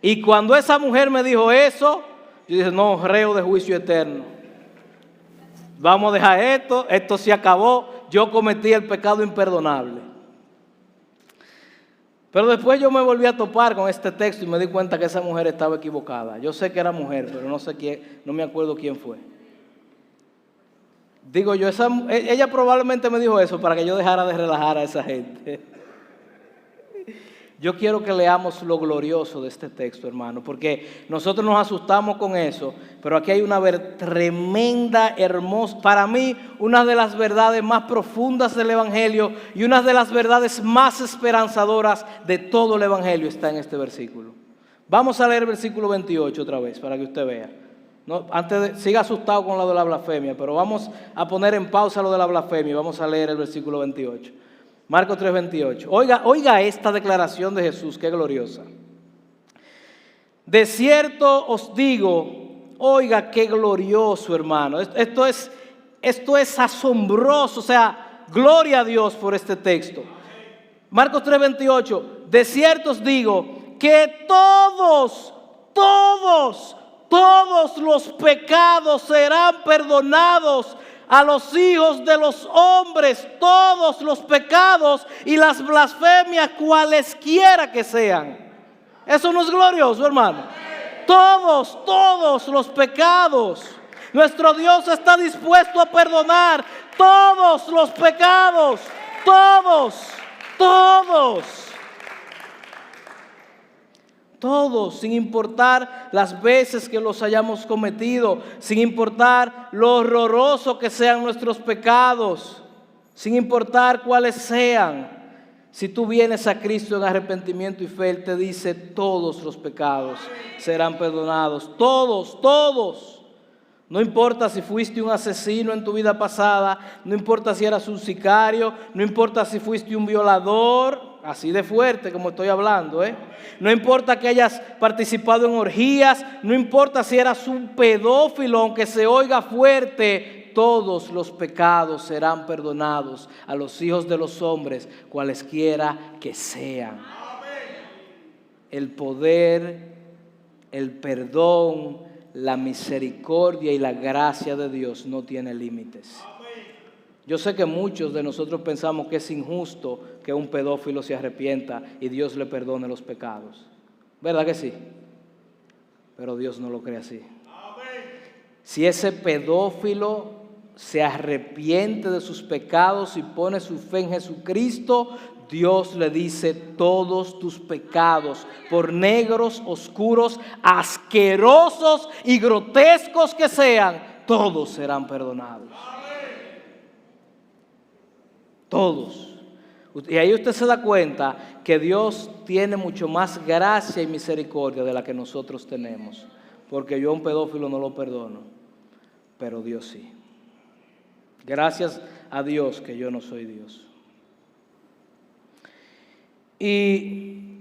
Y cuando esa mujer me dijo eso, yo dije, no, reo de juicio eterno. Vamos a dejar esto se acabó, yo cometí el pecado imperdonable. Pero después yo me volví a topar con este texto y me di cuenta que esa mujer estaba equivocada. Yo sé que era mujer, pero no sé quién, no me acuerdo quién fue. Digo yo, ella probablemente me dijo eso para que yo dejara de relajar a esa gente. Yo quiero que leamos lo glorioso de este texto, hermano, porque nosotros nos asustamos con eso, pero aquí hay una tremenda, hermosa, para mí, una de las verdades más profundas del Evangelio y una de las verdades más esperanzadoras de todo el Evangelio está en este versículo. Vamos a leer el versículo 28 otra vez para que usted vea. No, siga asustado con lo de la blasfemia, pero vamos a poner en pausa lo de la blasfemia y vamos a leer el versículo 28. Marcos 3:28. Oiga esta declaración de Jesús, qué gloriosa. De cierto os digo, oiga qué glorioso, hermano. Esto es asombroso, o sea, gloria a Dios por este texto. Marcos 3:28. De cierto os digo que todos los pecados serán perdonados a los hijos de los hombres, todos los pecados y las blasfemias cualesquiera que sean. Eso no es glorioso, hermano. Todos los pecados. Nuestro Dios está dispuesto a perdonar todos los pecados. Todos Todos, sin importar las veces que los hayamos cometido, sin importar lo horroroso que sean nuestros pecados, sin importar cuáles sean. Si tú vienes a Cristo en arrepentimiento y fe, Él te dice: todos los pecados serán perdonados. Todos, todos. No importa si fuiste un asesino en tu vida pasada, no importa si eras un sicario, no importa si fuiste un violador, así de fuerte como estoy hablando, No importa que hayas participado en orgías, no importa si eras un pedófilo, aunque se oiga fuerte, todos los pecados serán perdonados a los hijos de los hombres, cualesquiera que sean. El poder, el perdón, la misericordia y la gracia de Dios no tiene límites. Yo sé que muchos de nosotros pensamos que es injusto que un pedófilo se arrepienta y Dios le perdone los pecados. ¿Verdad que sí? Pero Dios no lo cree así. Si ese pedófilo se arrepiente de sus pecados y pone su fe en Jesucristo, Dios le dice: todos tus pecados, por negros, oscuros, asquerosos y grotescos que sean, todos serán perdonados. Todos. Y ahí usted se da cuenta que Dios tiene mucho más gracia y misericordia de la que nosotros tenemos. Porque yo a un pedófilo no lo perdono, pero Dios sí. Gracias a Dios que yo no soy Dios. ¿Y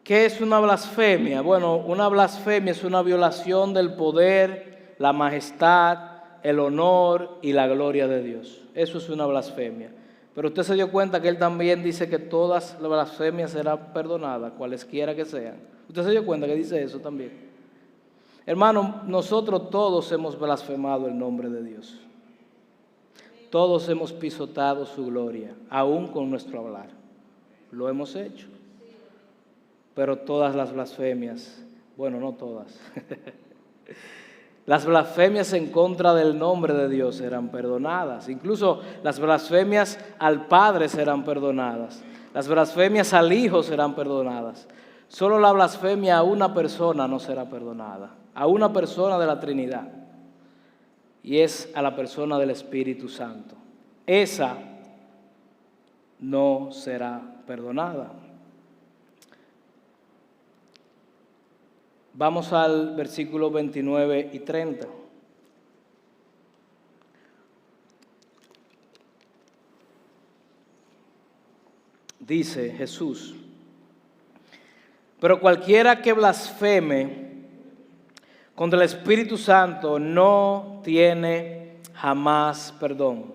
qué es una blasfemia? Bueno, una blasfemia es una violación del poder, la majestad, el honor y la gloria de Dios. Eso es una blasfemia. Pero usted se dio cuenta que Él también dice que todas las blasfemias serán perdonadas, cualesquiera que sean. Usted se dio cuenta que dice eso también. Hermano, nosotros todos hemos blasfemado el nombre de Dios. Todos hemos pisotado su gloria, aún con nuestro hablar. Lo hemos hecho. Pero todas las blasfemias, bueno, no todas, las blasfemias en contra del nombre de Dios serán perdonadas. Incluso las blasfemias al Padre serán perdonadas. Las blasfemias al Hijo serán perdonadas. Solo la blasfemia a una persona no será perdonada. A una persona de la Trinidad. Y es a la persona del Espíritu Santo. Esa no será perdonada. Vamos al versículo 29 y 30. Dice Jesús: pero cualquiera que blasfeme contra el Espíritu Santo no tiene jamás perdón,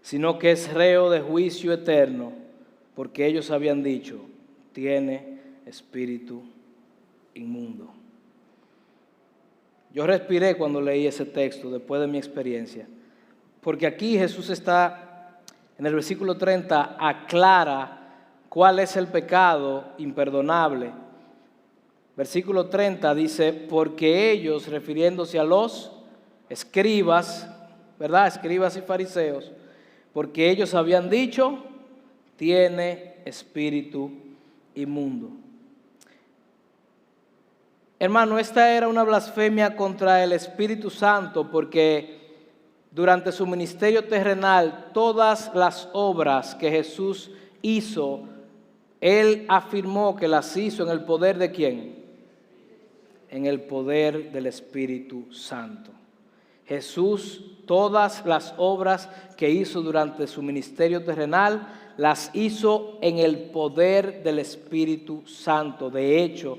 sino que es reo de juicio eterno, porque ellos habían dicho: tiene espíritu inmundo. Yo respiré cuando leí ese texto después de mi experiencia, porque aquí Jesús está, en el versículo 30, aclara cuál es el pecado imperdonable. Versículo 30 dice: porque ellos, refiriéndose a los escribas, ¿verdad? Escribas y fariseos, porque ellos habían dicho: tiene espíritu inmundo. Hermano, esta era una blasfemia contra el Espíritu Santo, porque durante su ministerio terrenal, todas las obras que Jesús hizo, Él afirmó que las hizo en el poder ¿de quién? En el poder del Espíritu Santo. Jesús, todas las obras que hizo durante su ministerio terrenal, las hizo en el poder del Espíritu Santo. De hecho,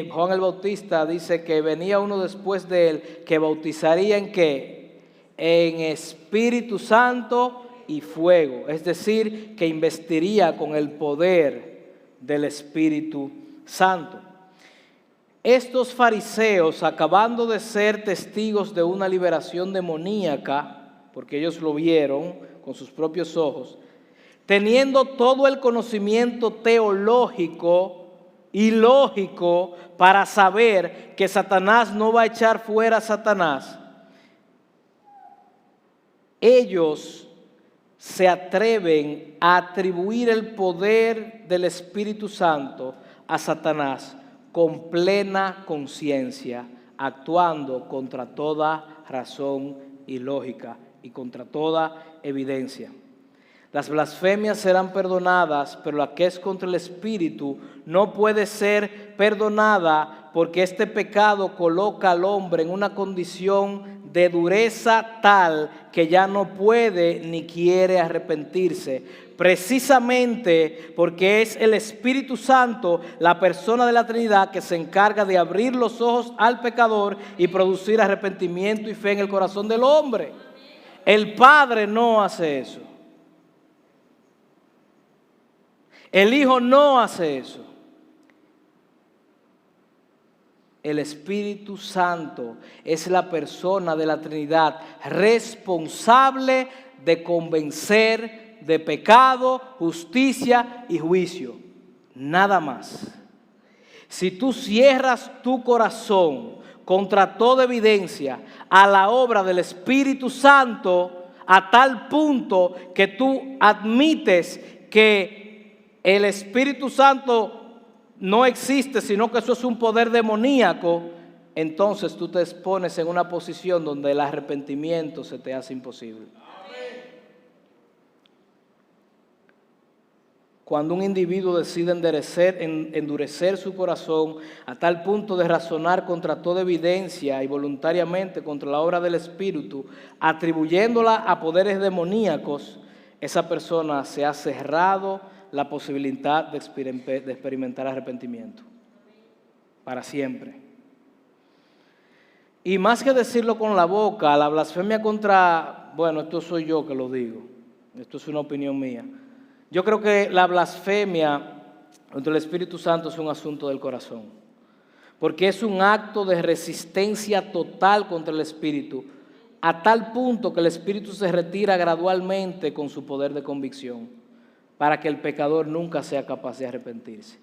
Juan el Bautista dice que venía uno después de él que bautizaría ¿en qué? En Espíritu Santo y fuego. Es decir, que investiría con el poder del Espíritu Santo. Estos fariseos, acabando de ser testigos de una liberación demoníaca, porque ellos lo vieron con sus propios ojos, teniendo todo el conocimiento teológico y lógico para saber que Satanás no va a echar fuera a Satanás, ellos se atreven a atribuir el poder del Espíritu Santo a Satanás con plena conciencia, actuando contra toda razón y lógica y contra toda evidencia. Las blasfemias serán perdonadas, pero la que es contra el Espíritu no puede ser perdonada, porque este pecado coloca al hombre en una condición de dureza tal que ya no puede ni quiere arrepentirse, precisamente porque es el Espíritu Santo, la persona de la Trinidad, que se encarga de abrir los ojos al pecador y producir arrepentimiento y fe en el corazón del hombre. El Padre no hace eso. El Hijo no hace eso. El Espíritu Santo es la persona de la Trinidad responsable de convencer de pecado, justicia y juicio. Nada más. Si tú cierras tu corazón contra toda evidencia a la obra del Espíritu Santo, a tal punto que tú admites que el Espíritu Santo no existe, sino que eso es un poder demoníaco, entonces tú te expones en una posición donde el arrepentimiento se te hace imposible. Cuando un individuo decide endurecer su corazón a tal punto de razonar contra toda evidencia y voluntariamente contra la obra del Espíritu, atribuyéndola a poderes demoníacos, esa persona se ha cerrado la posibilidad de experimentar arrepentimiento para siempre. Y más que decirlo con la boca, la blasfemia contra, bueno, esto soy yo que lo digo, esto es una opinión mía. Yo creo que la blasfemia contra el Espíritu Santo es un asunto del corazón, porque es un acto de resistencia total contra el Espíritu, a tal punto que el Espíritu se retira gradualmente con su poder de convicción, para que el pecador nunca sea capaz de arrepentirse.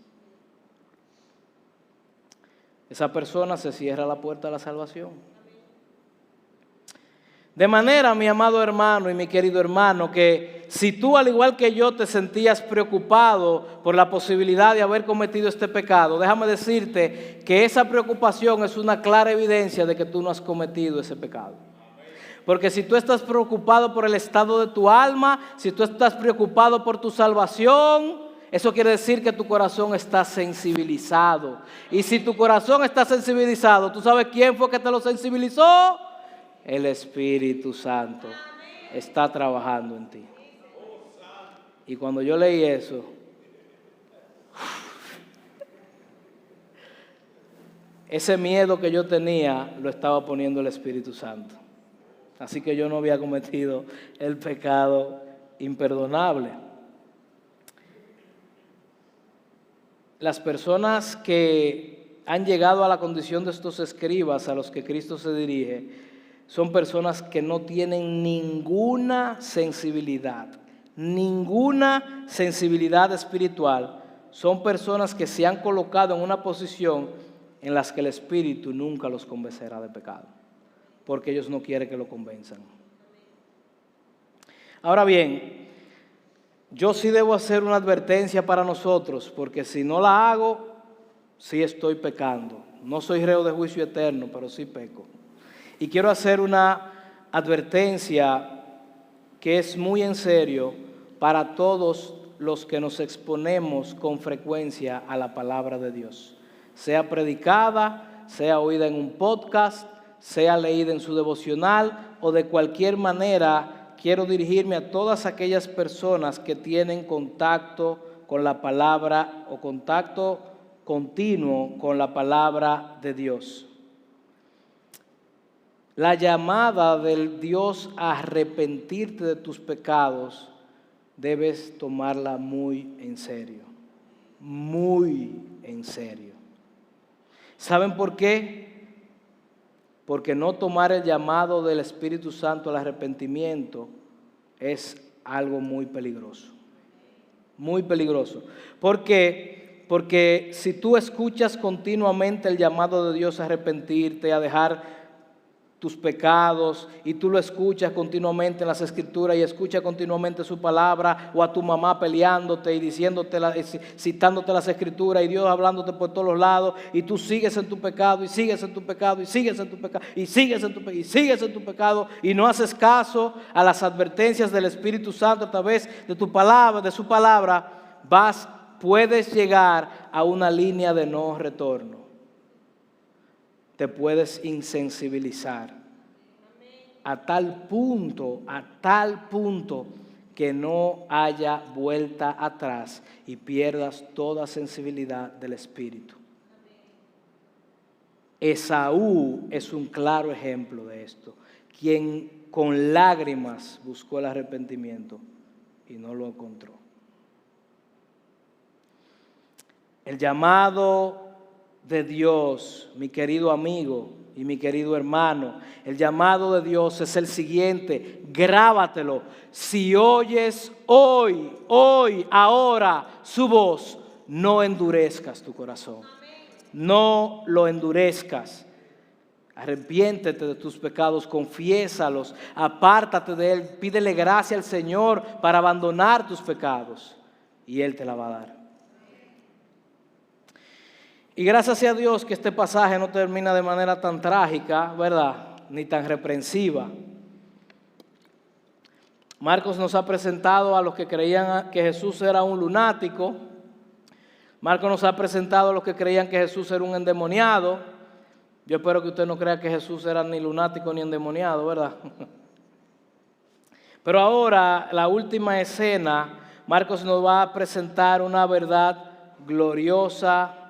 Esa persona se cierra la puerta a la salvación. De manera, mi amado hermano y mi querido hermano, que si tú al igual que yo te sentías preocupado por la posibilidad de haber cometido este pecado, déjame decirte que esa preocupación es una clara evidencia de que tú no has cometido ese pecado. Porque si tú estás preocupado por el estado de tu alma, si tú estás preocupado por tu salvación, eso quiere decir que tu corazón está sensibilizado. Y si tu corazón está sensibilizado, ¿tú sabes quién fue que te lo sensibilizó? El Espíritu Santo está trabajando en ti. Y cuando yo leí eso, ese miedo que yo tenía lo estaba poniendo el Espíritu Santo. Así que yo no había cometido el pecado imperdonable. Las personas que han llegado a la condición de estos escribas a los que Cristo se dirige, son personas que no tienen ninguna sensibilidad espiritual. Son personas que se han colocado en una posición en la que el Espíritu nunca los convencerá de pecado, porque ellos no quieren que lo convenzan. Ahora bien, yo sí debo hacer una advertencia para nosotros, porque si no la hago, sí estoy pecando. No soy reo de juicio eterno, pero sí peco. Y quiero hacer una advertencia que es muy en serio para todos los que nos exponemos con frecuencia a la palabra de Dios. Sea predicada, sea oída en un podcast, sea leída en su devocional o de cualquier manera, quiero dirigirme a todas aquellas personas que tienen contacto con la palabra o contacto continuo con la palabra de Dios. La llamada del Dios a arrepentirte de tus pecados debes tomarla muy en serio, muy en serio. ¿Saben por qué? Porque no tomar el llamado del Espíritu Santo al arrepentimiento es algo muy peligroso. Muy peligroso. ¿Por qué? Porque si tú escuchas continuamente el llamado de Dios a arrepentirte, a dejar tus pecados y tú lo escuchas continuamente en las Escrituras y escuchas continuamente su palabra, o a tu mamá peleándote y diciéndote, citándote las Escrituras y Dios hablándote por todos los lados, y tú sigues en tu pecado y sigues en tu pecado y sigues en tu pecado y sigues en tu pecado y sigues en tu pecado y no haces caso a las advertencias del Espíritu Santo a través de tu palabra, de su palabra, puedes llegar a una línea de no retorno. Te puedes insensibilizar a tal punto que no haya vuelta atrás y pierdas toda sensibilidad del espíritu. Esaú es un claro ejemplo de esto, quien con lágrimas buscó el arrepentimiento y no lo encontró. El llamado de Dios, mi querido amigo y mi querido hermano, el llamado de Dios es el siguiente, grábatelo. Si oyes ahora su voz, no endurezcas tu corazón. No lo endurezcas. Arrepiéntete de tus pecados, confiésalos, apártate de él, pídele gracia al Señor para abandonar tus pecados y Él te la va a dar. Y gracias a Dios que este pasaje no termina de manera tan trágica, ¿verdad? Ni tan reprensiva. Marcos nos ha presentado a los que creían que Jesús era un lunático. Marcos nos ha presentado a los que creían que Jesús era un endemoniado. Yo espero que usted no crea que Jesús era ni lunático ni endemoniado, ¿verdad? Pero ahora, la última escena, Marcos nos va a presentar una verdad gloriosa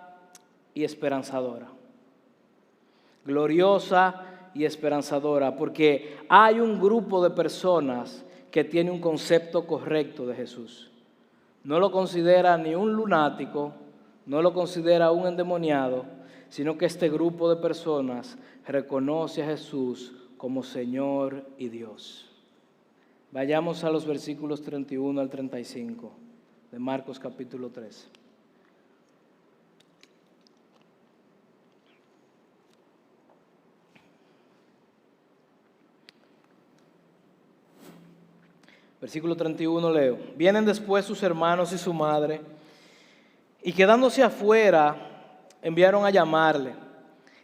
y esperanzadora. Gloriosa y esperanzadora, porque hay un grupo de personas que tiene un concepto correcto de Jesús. No lo considera ni un lunático, no lo considera un endemoniado, sino que este grupo de personas reconoce a Jesús como Señor y Dios. Vayamos a los versículos 31 al 35 de Marcos capítulo 3. Versículo 31 leo. Vienen después sus hermanos y su madre, y quedándose afuera, enviaron a llamarle.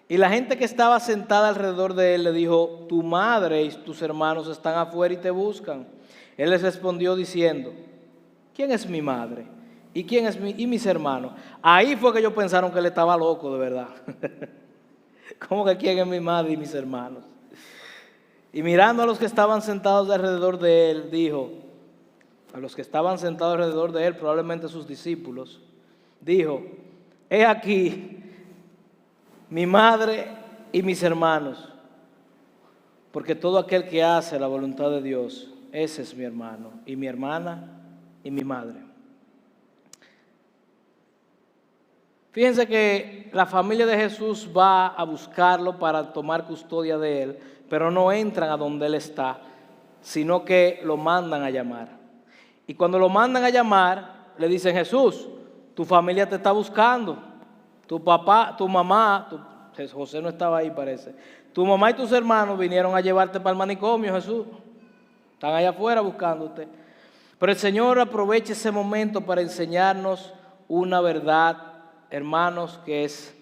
Y la gente que estaba sentada alrededor de él le dijo, tu madre y tus hermanos están afuera y te buscan. Él les respondió diciendo, ¿quién es mi madre? ¿Y quién es mis hermanos? Ahí fue que ellos pensaron que él estaba loco de verdad. ¿Cómo que quién es mi madre y mis hermanos? Y mirando a los que estaban sentados alrededor de él, dijo, a los que estaban sentados alrededor de él, probablemente sus discípulos, dijo, he aquí mi madre y mis hermanos, porque todo aquel que hace la voluntad de Dios, ese es mi hermano, y mi hermana y mi madre. Fíjense que la familia de Jesús va a buscarlo para tomar custodia de él, pero no entran a donde él está, sino que lo mandan a llamar. Y cuando lo mandan a llamar, le dicen, Jesús, tu familia te está buscando. Tu papá, tu mamá, José no estaba ahí parece. Tu mamá y tus hermanos vinieron a llevarte para el manicomio, Jesús. Están allá afuera buscándote. Pero el Señor aprovecha ese momento para enseñarnos una verdad, hermanos, que es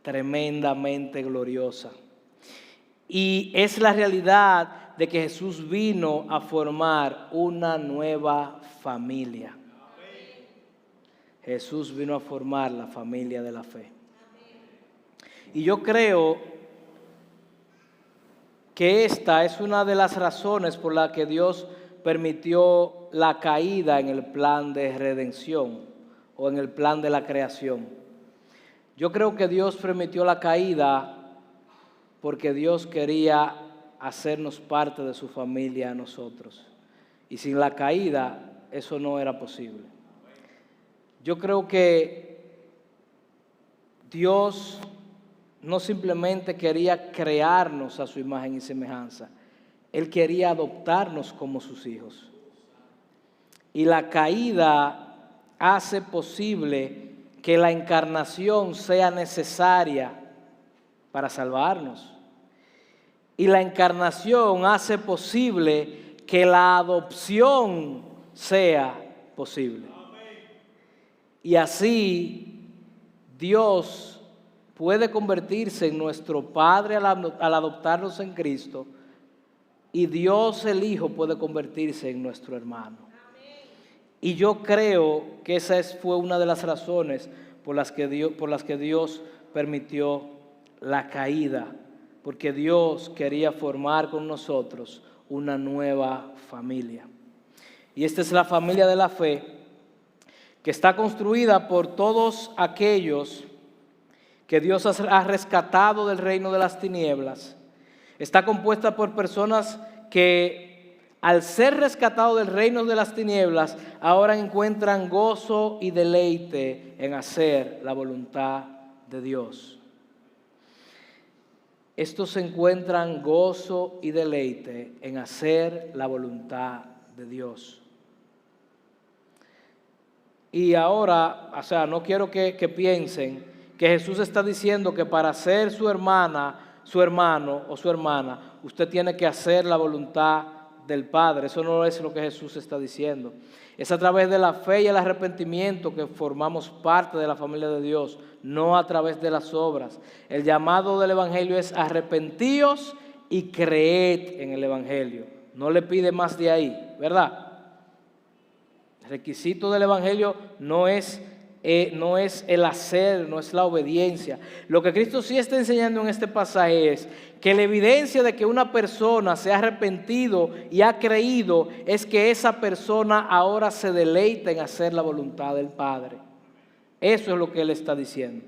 tremendamente gloriosa. Y es la realidad de que Jesús vino a formar una nueva familia. Jesús vino a formar la familia de la fe. Y yo creo que esta es una de las razones por las que Dios permitió la caída en el plan de redención o en el plan de la creación. Yo creo que Dios permitió la caída porque Dios quería hacernos parte de su familia a nosotros. Y sin la caída eso no era posible. Yo creo que Dios no simplemente quería crearnos a su imagen y semejanza, Él quería adoptarnos como sus hijos. Y la caída hace posible que la encarnación sea necesaria para salvarnos. y la encarnación hace posible que la adopción sea posible. Y así Dios puede convertirse en nuestro Padre al adoptarnos en Cristo, y Dios el Hijo puede convertirse en nuestro hermano. Y yo creo que esa fue una de las razones por las que Dios permitió la caída, porque Dios quería formar con nosotros una nueva familia. Y esta es la familia de la fe, que está construida por todos aquellos que Dios ha rescatado del reino de las tinieblas. Está compuesta por personas que, al ser rescatados del reino de las tinieblas, ahora encuentran gozo y deleite en hacer la voluntad de Dios. Estos encuentran gozo y deleite en hacer la voluntad de Dios. Y ahora, no quiero que piensen que Jesús está diciendo que para ser su hermana, su hermano o su hermana, usted tiene que hacer la voluntad del Padre. Eso no es lo que Jesús está diciendo. Es a través de la fe y el arrepentimiento que formamos parte de la familia de Dios, no a través de las obras. El llamado del Evangelio es arrepentíos y creed en el Evangelio. No le pide más de ahí, ¿verdad? El requisito del Evangelio no es el hacer, no es la obediencia. Lo que Cristo sí está enseñando en este pasaje es que la evidencia de que una persona se ha arrepentido y ha creído es que esa persona ahora se deleita en hacer la voluntad del Padre. Eso es lo que Él está diciendo.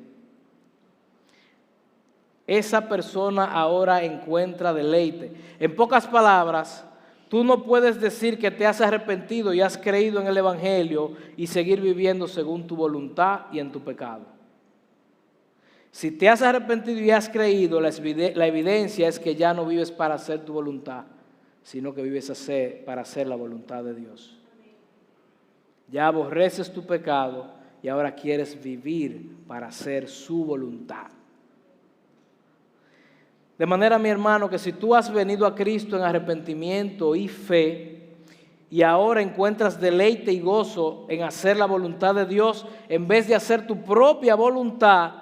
Esa persona ahora encuentra deleite. En pocas palabras, tú no puedes decir que te has arrepentido y has creído en el Evangelio y seguir viviendo según tu voluntad y en tu pecado. Si te has arrepentido y has creído, la evidencia es que ya no vives para hacer tu voluntad, sino que vives para hacer la voluntad de Dios. Ya aborreces tu pecado y ahora quieres vivir para hacer su voluntad. De manera, mi hermano, que si tú has venido a Cristo en arrepentimiento y fe, y ahora encuentras deleite y gozo en hacer la voluntad de Dios en vez de hacer tu propia voluntad,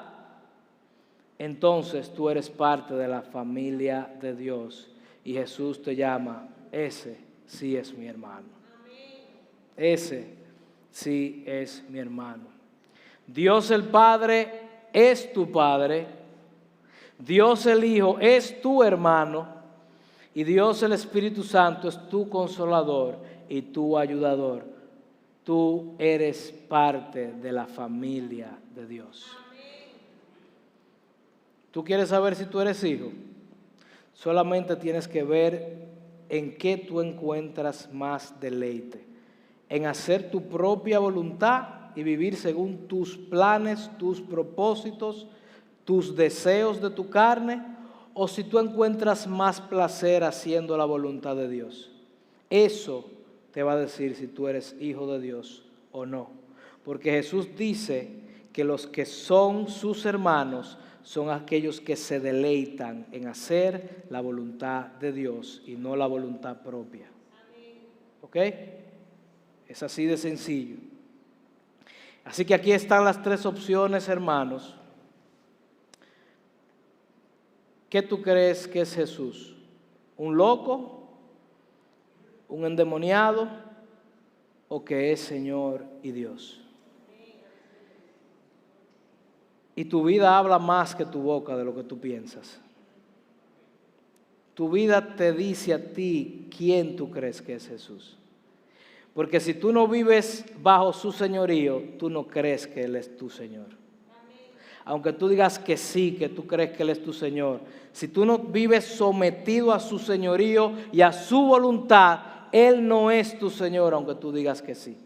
entonces tú eres parte de la familia de Dios. Y Jesús te llama, ese sí es mi hermano. Ese sí es mi hermano. Dios el Padre es tu Padre. Dios el Hijo es tu hermano y Dios el Espíritu Santo es tu consolador y tu ayudador. Tú eres parte de la familia de Dios. ¿Tú quieres saber si tú eres hijo? Solamente tienes que ver en qué tú encuentras más deleite. En hacer tu propia voluntad y vivir según tus planes, tus propósitos, tus deseos de tu carne, o si tú encuentras más placer haciendo la voluntad de Dios. Eso te va a decir si tú eres hijo de Dios o no. Porque Jesús dice que los que son sus hermanos son aquellos que se deleitan en hacer la voluntad de Dios y no la voluntad propia. ¿Ok? Es así de sencillo. Así que aquí están las tres opciones, hermanos. ¿Qué tú crees que es Jesús? ¿Un loco? ¿Un endemoniado? ¿O que es Señor y Dios? Y tu vida habla más que tu boca de lo que tú piensas. Tu vida te dice a ti quién tú crees que es Jesús. Porque si tú no vives bajo su señorío, tú no crees que Él es tu Señor. Aunque tú digas que sí, que tú crees que Él es tu Señor, si tú no vives sometido a su señorío y a su voluntad, Él no es tu Señor, aunque tú digas que sí.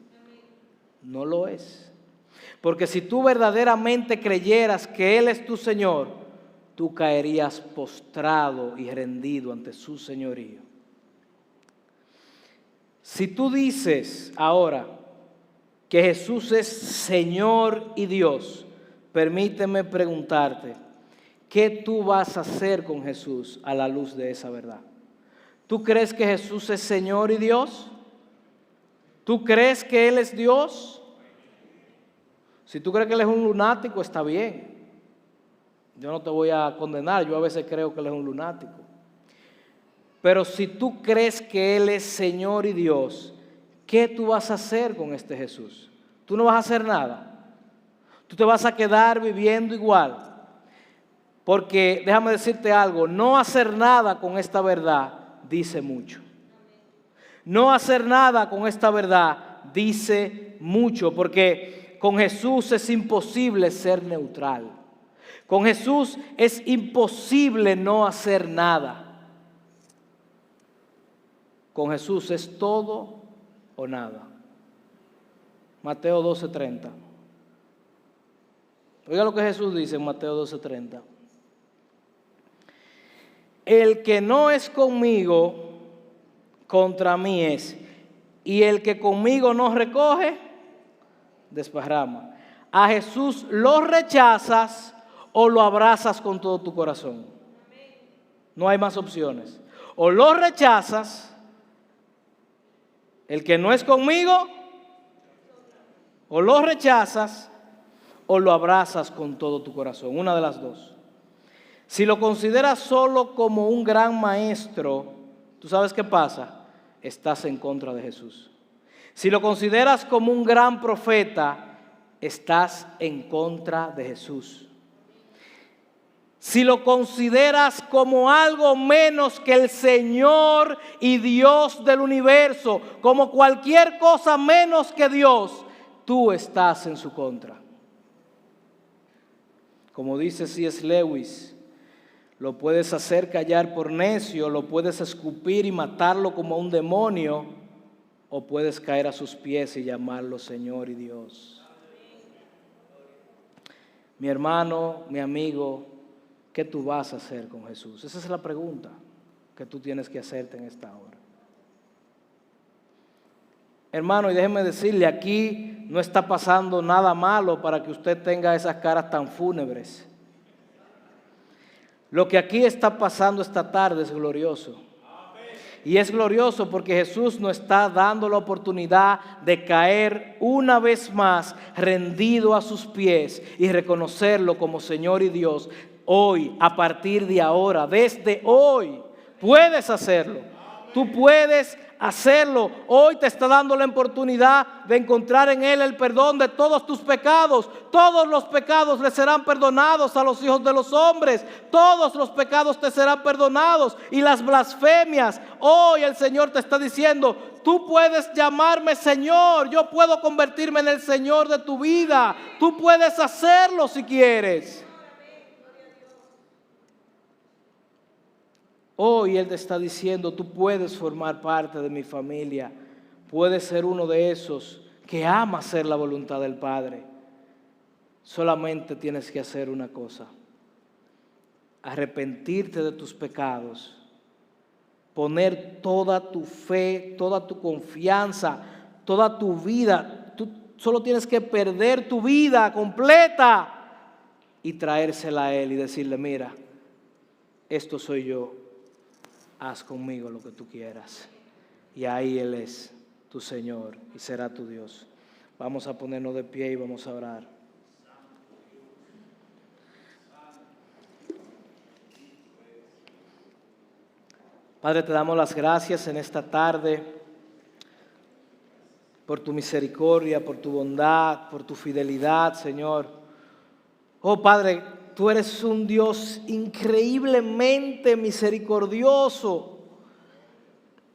No lo es. Porque si tú verdaderamente creyeras que Él es tu Señor, tú caerías postrado y rendido ante su señorío. Si tú dices ahora que Jesús es Señor y Dios, permíteme preguntarte, ¿qué tú vas a hacer con Jesús a la luz de esa verdad? ¿Tú crees que Jesús es Señor y Dios? ¿Tú crees que Él es Dios? Si tú crees que Él es un lunático, está bien. Yo no te voy a condenar, yo a veces creo que Él es un lunático. Pero si tú crees que Él es Señor y Dios, ¿qué tú vas a hacer con este Jesús? Tú no vas a hacer nada. Tú te vas a quedar viviendo igual. Porque déjame decirte algo, no hacer nada con esta verdad dice mucho. No hacer nada con esta verdad dice mucho, porque con Jesús es imposible ser neutral. Con Jesús es imposible no hacer nada. Con Jesús es todo o nada. Mateo 12:30. Oiga lo que Jesús dice en Mateo 12:30. El que no es conmigo, contra mí es. Y el que conmigo no recoge, desparrama. A Jesús lo rechazas o lo abrazas con todo tu corazón. No hay más opciones. O lo rechazas, el que no es conmigo, o lo rechazas o lo abrazas con todo tu corazón. Una de las dos. Si lo consideras solo como un gran maestro, ¿tú sabes qué pasa? Estás en contra de Jesús. Si lo consideras como un gran profeta, estás en contra de Jesús. Si lo consideras como algo menos que el Señor y Dios del universo, como cualquier cosa menos que Dios, tú estás en su contra. Como dice C.S. Lewis, lo puedes hacer callar por necio, lo puedes escupir y matarlo como a un demonio, o puedes caer a sus pies y llamarlo Señor y Dios. Mi hermano, mi amigo, ¿qué tú vas a hacer con Jesús? Esa es la pregunta que tú tienes que hacerte en esta hora. Hermano, y déjeme decirle, aquí no está pasando nada malo para que usted tenga esas caras tan fúnebres. Lo que aquí está pasando esta tarde es glorioso. Y es glorioso porque Jesús nos está dando la oportunidad de caer una vez más rendido a sus pies y reconocerlo como Señor y Dios. Hoy, a partir de ahora, desde hoy, puedes hacerlo. Tú puedes hacerlo. Hoy te está dando la oportunidad de encontrar en Él el perdón de todos tus pecados. Todos los pecados le serán perdonados a los hijos de los hombres. Todos los pecados te serán perdonados. Y las blasfemias. Hoy el Señor te está diciendo, tú puedes llamarme Señor. Yo puedo convertirme en el Señor de tu vida. Tú puedes hacerlo si quieres. Hoy Él te está diciendo, tú puedes formar parte de mi familia, puedes ser uno de esos que ama hacer la voluntad del Padre. Solamente tienes que hacer una cosa, arrepentirte de tus pecados, poner toda tu fe, toda tu confianza, toda tu vida. Tú solo tienes que perder tu vida completa y traérsela a Él y decirle, mira, esto soy yo. Haz conmigo lo que tú quieras. Y ahí Él es tu Señor y será tu Dios. Vamos a ponernos de pie y vamos a orar. Padre, te damos las gracias en esta tarde por tu misericordia, por tu bondad, por tu fidelidad, Señor. Oh Padre, tú eres un Dios increíblemente misericordioso,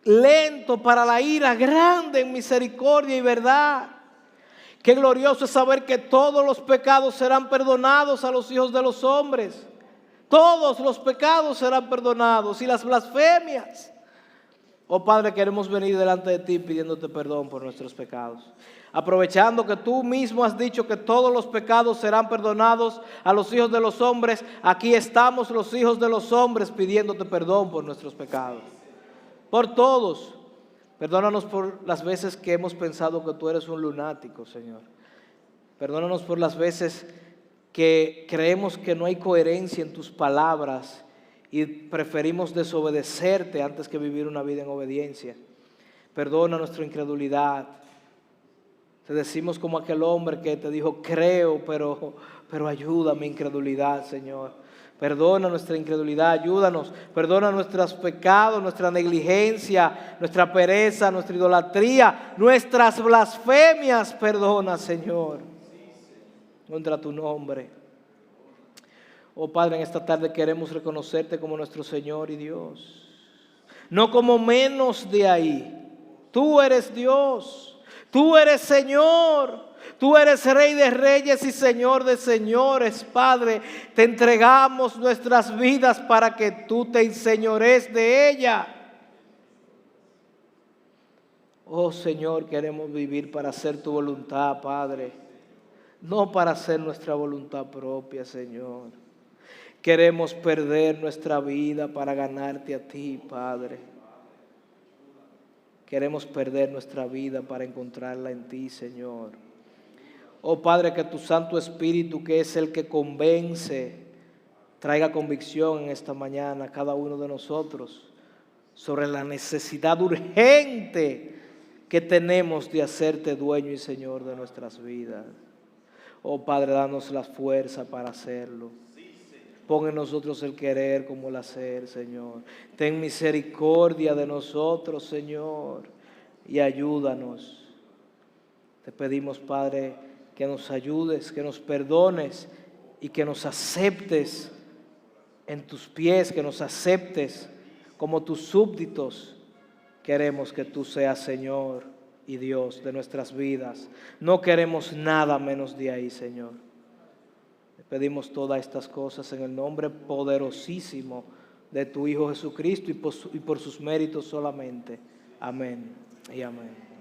lento para la ira, grande en misericordia y verdad. Qué glorioso es saber que todos los pecados serán perdonados a los hijos de los hombres. Todos los pecados serán perdonados y las blasfemias. Oh Padre, queremos venir delante de ti pidiéndote perdón por nuestros pecados. Aprovechando que tú mismo has dicho que todos los pecados serán perdonados a los hijos de los hombres, aquí estamos los hijos de los hombres pidiéndote perdón por nuestros pecados. Por todos. Perdónanos por las veces que hemos pensado que tú eres un lunático, Señor. Perdónanos por las veces que creemos que no hay coherencia en tus palabras y preferimos desobedecerte antes que vivir una vida en obediencia. Perdona nuestra incredulidad. Te decimos como aquel hombre que te dijo, creo, pero ayuda mi incredulidad, Señor. Perdona nuestra incredulidad, ayúdanos. Perdona nuestros pecados, nuestra negligencia, nuestra pereza, nuestra idolatría, nuestras blasfemias. Perdona, Señor, contra tu nombre. Oh Padre, en esta tarde queremos reconocerte como nuestro Señor y Dios. No como menos de ahí. Tú eres Dios. Tú eres Señor, tú eres Rey de reyes y Señor de señores, Padre. Te entregamos nuestras vidas para que tú te enseñores de ella. Oh Señor, queremos vivir para hacer tu voluntad, Padre. No para hacer nuestra voluntad propia, Señor. Queremos perder nuestra vida para ganarte a ti, Padre. Queremos perder nuestra vida para encontrarla en ti, Señor. Oh Padre, que tu Santo Espíritu, que es el que convence, traiga convicción en esta mañana a cada uno de nosotros sobre la necesidad urgente que tenemos de hacerte dueño y Señor de nuestras vidas. Oh Padre, danos la fuerza para hacerlo. Pon en nosotros el querer como el hacer, Señor. Ten misericordia de nosotros, Señor, y ayúdanos. Te pedimos, Padre, que nos ayudes, que nos perdones y que nos aceptes en tus pies, que nos aceptes como tus súbditos. Queremos que tú seas Señor y Dios de nuestras vidas. No queremos nada menos de ahí, Señor. Pedimos todas estas cosas en el nombre poderosísimo de tu Hijo Jesucristo y por sus méritos solamente. Amén y amén.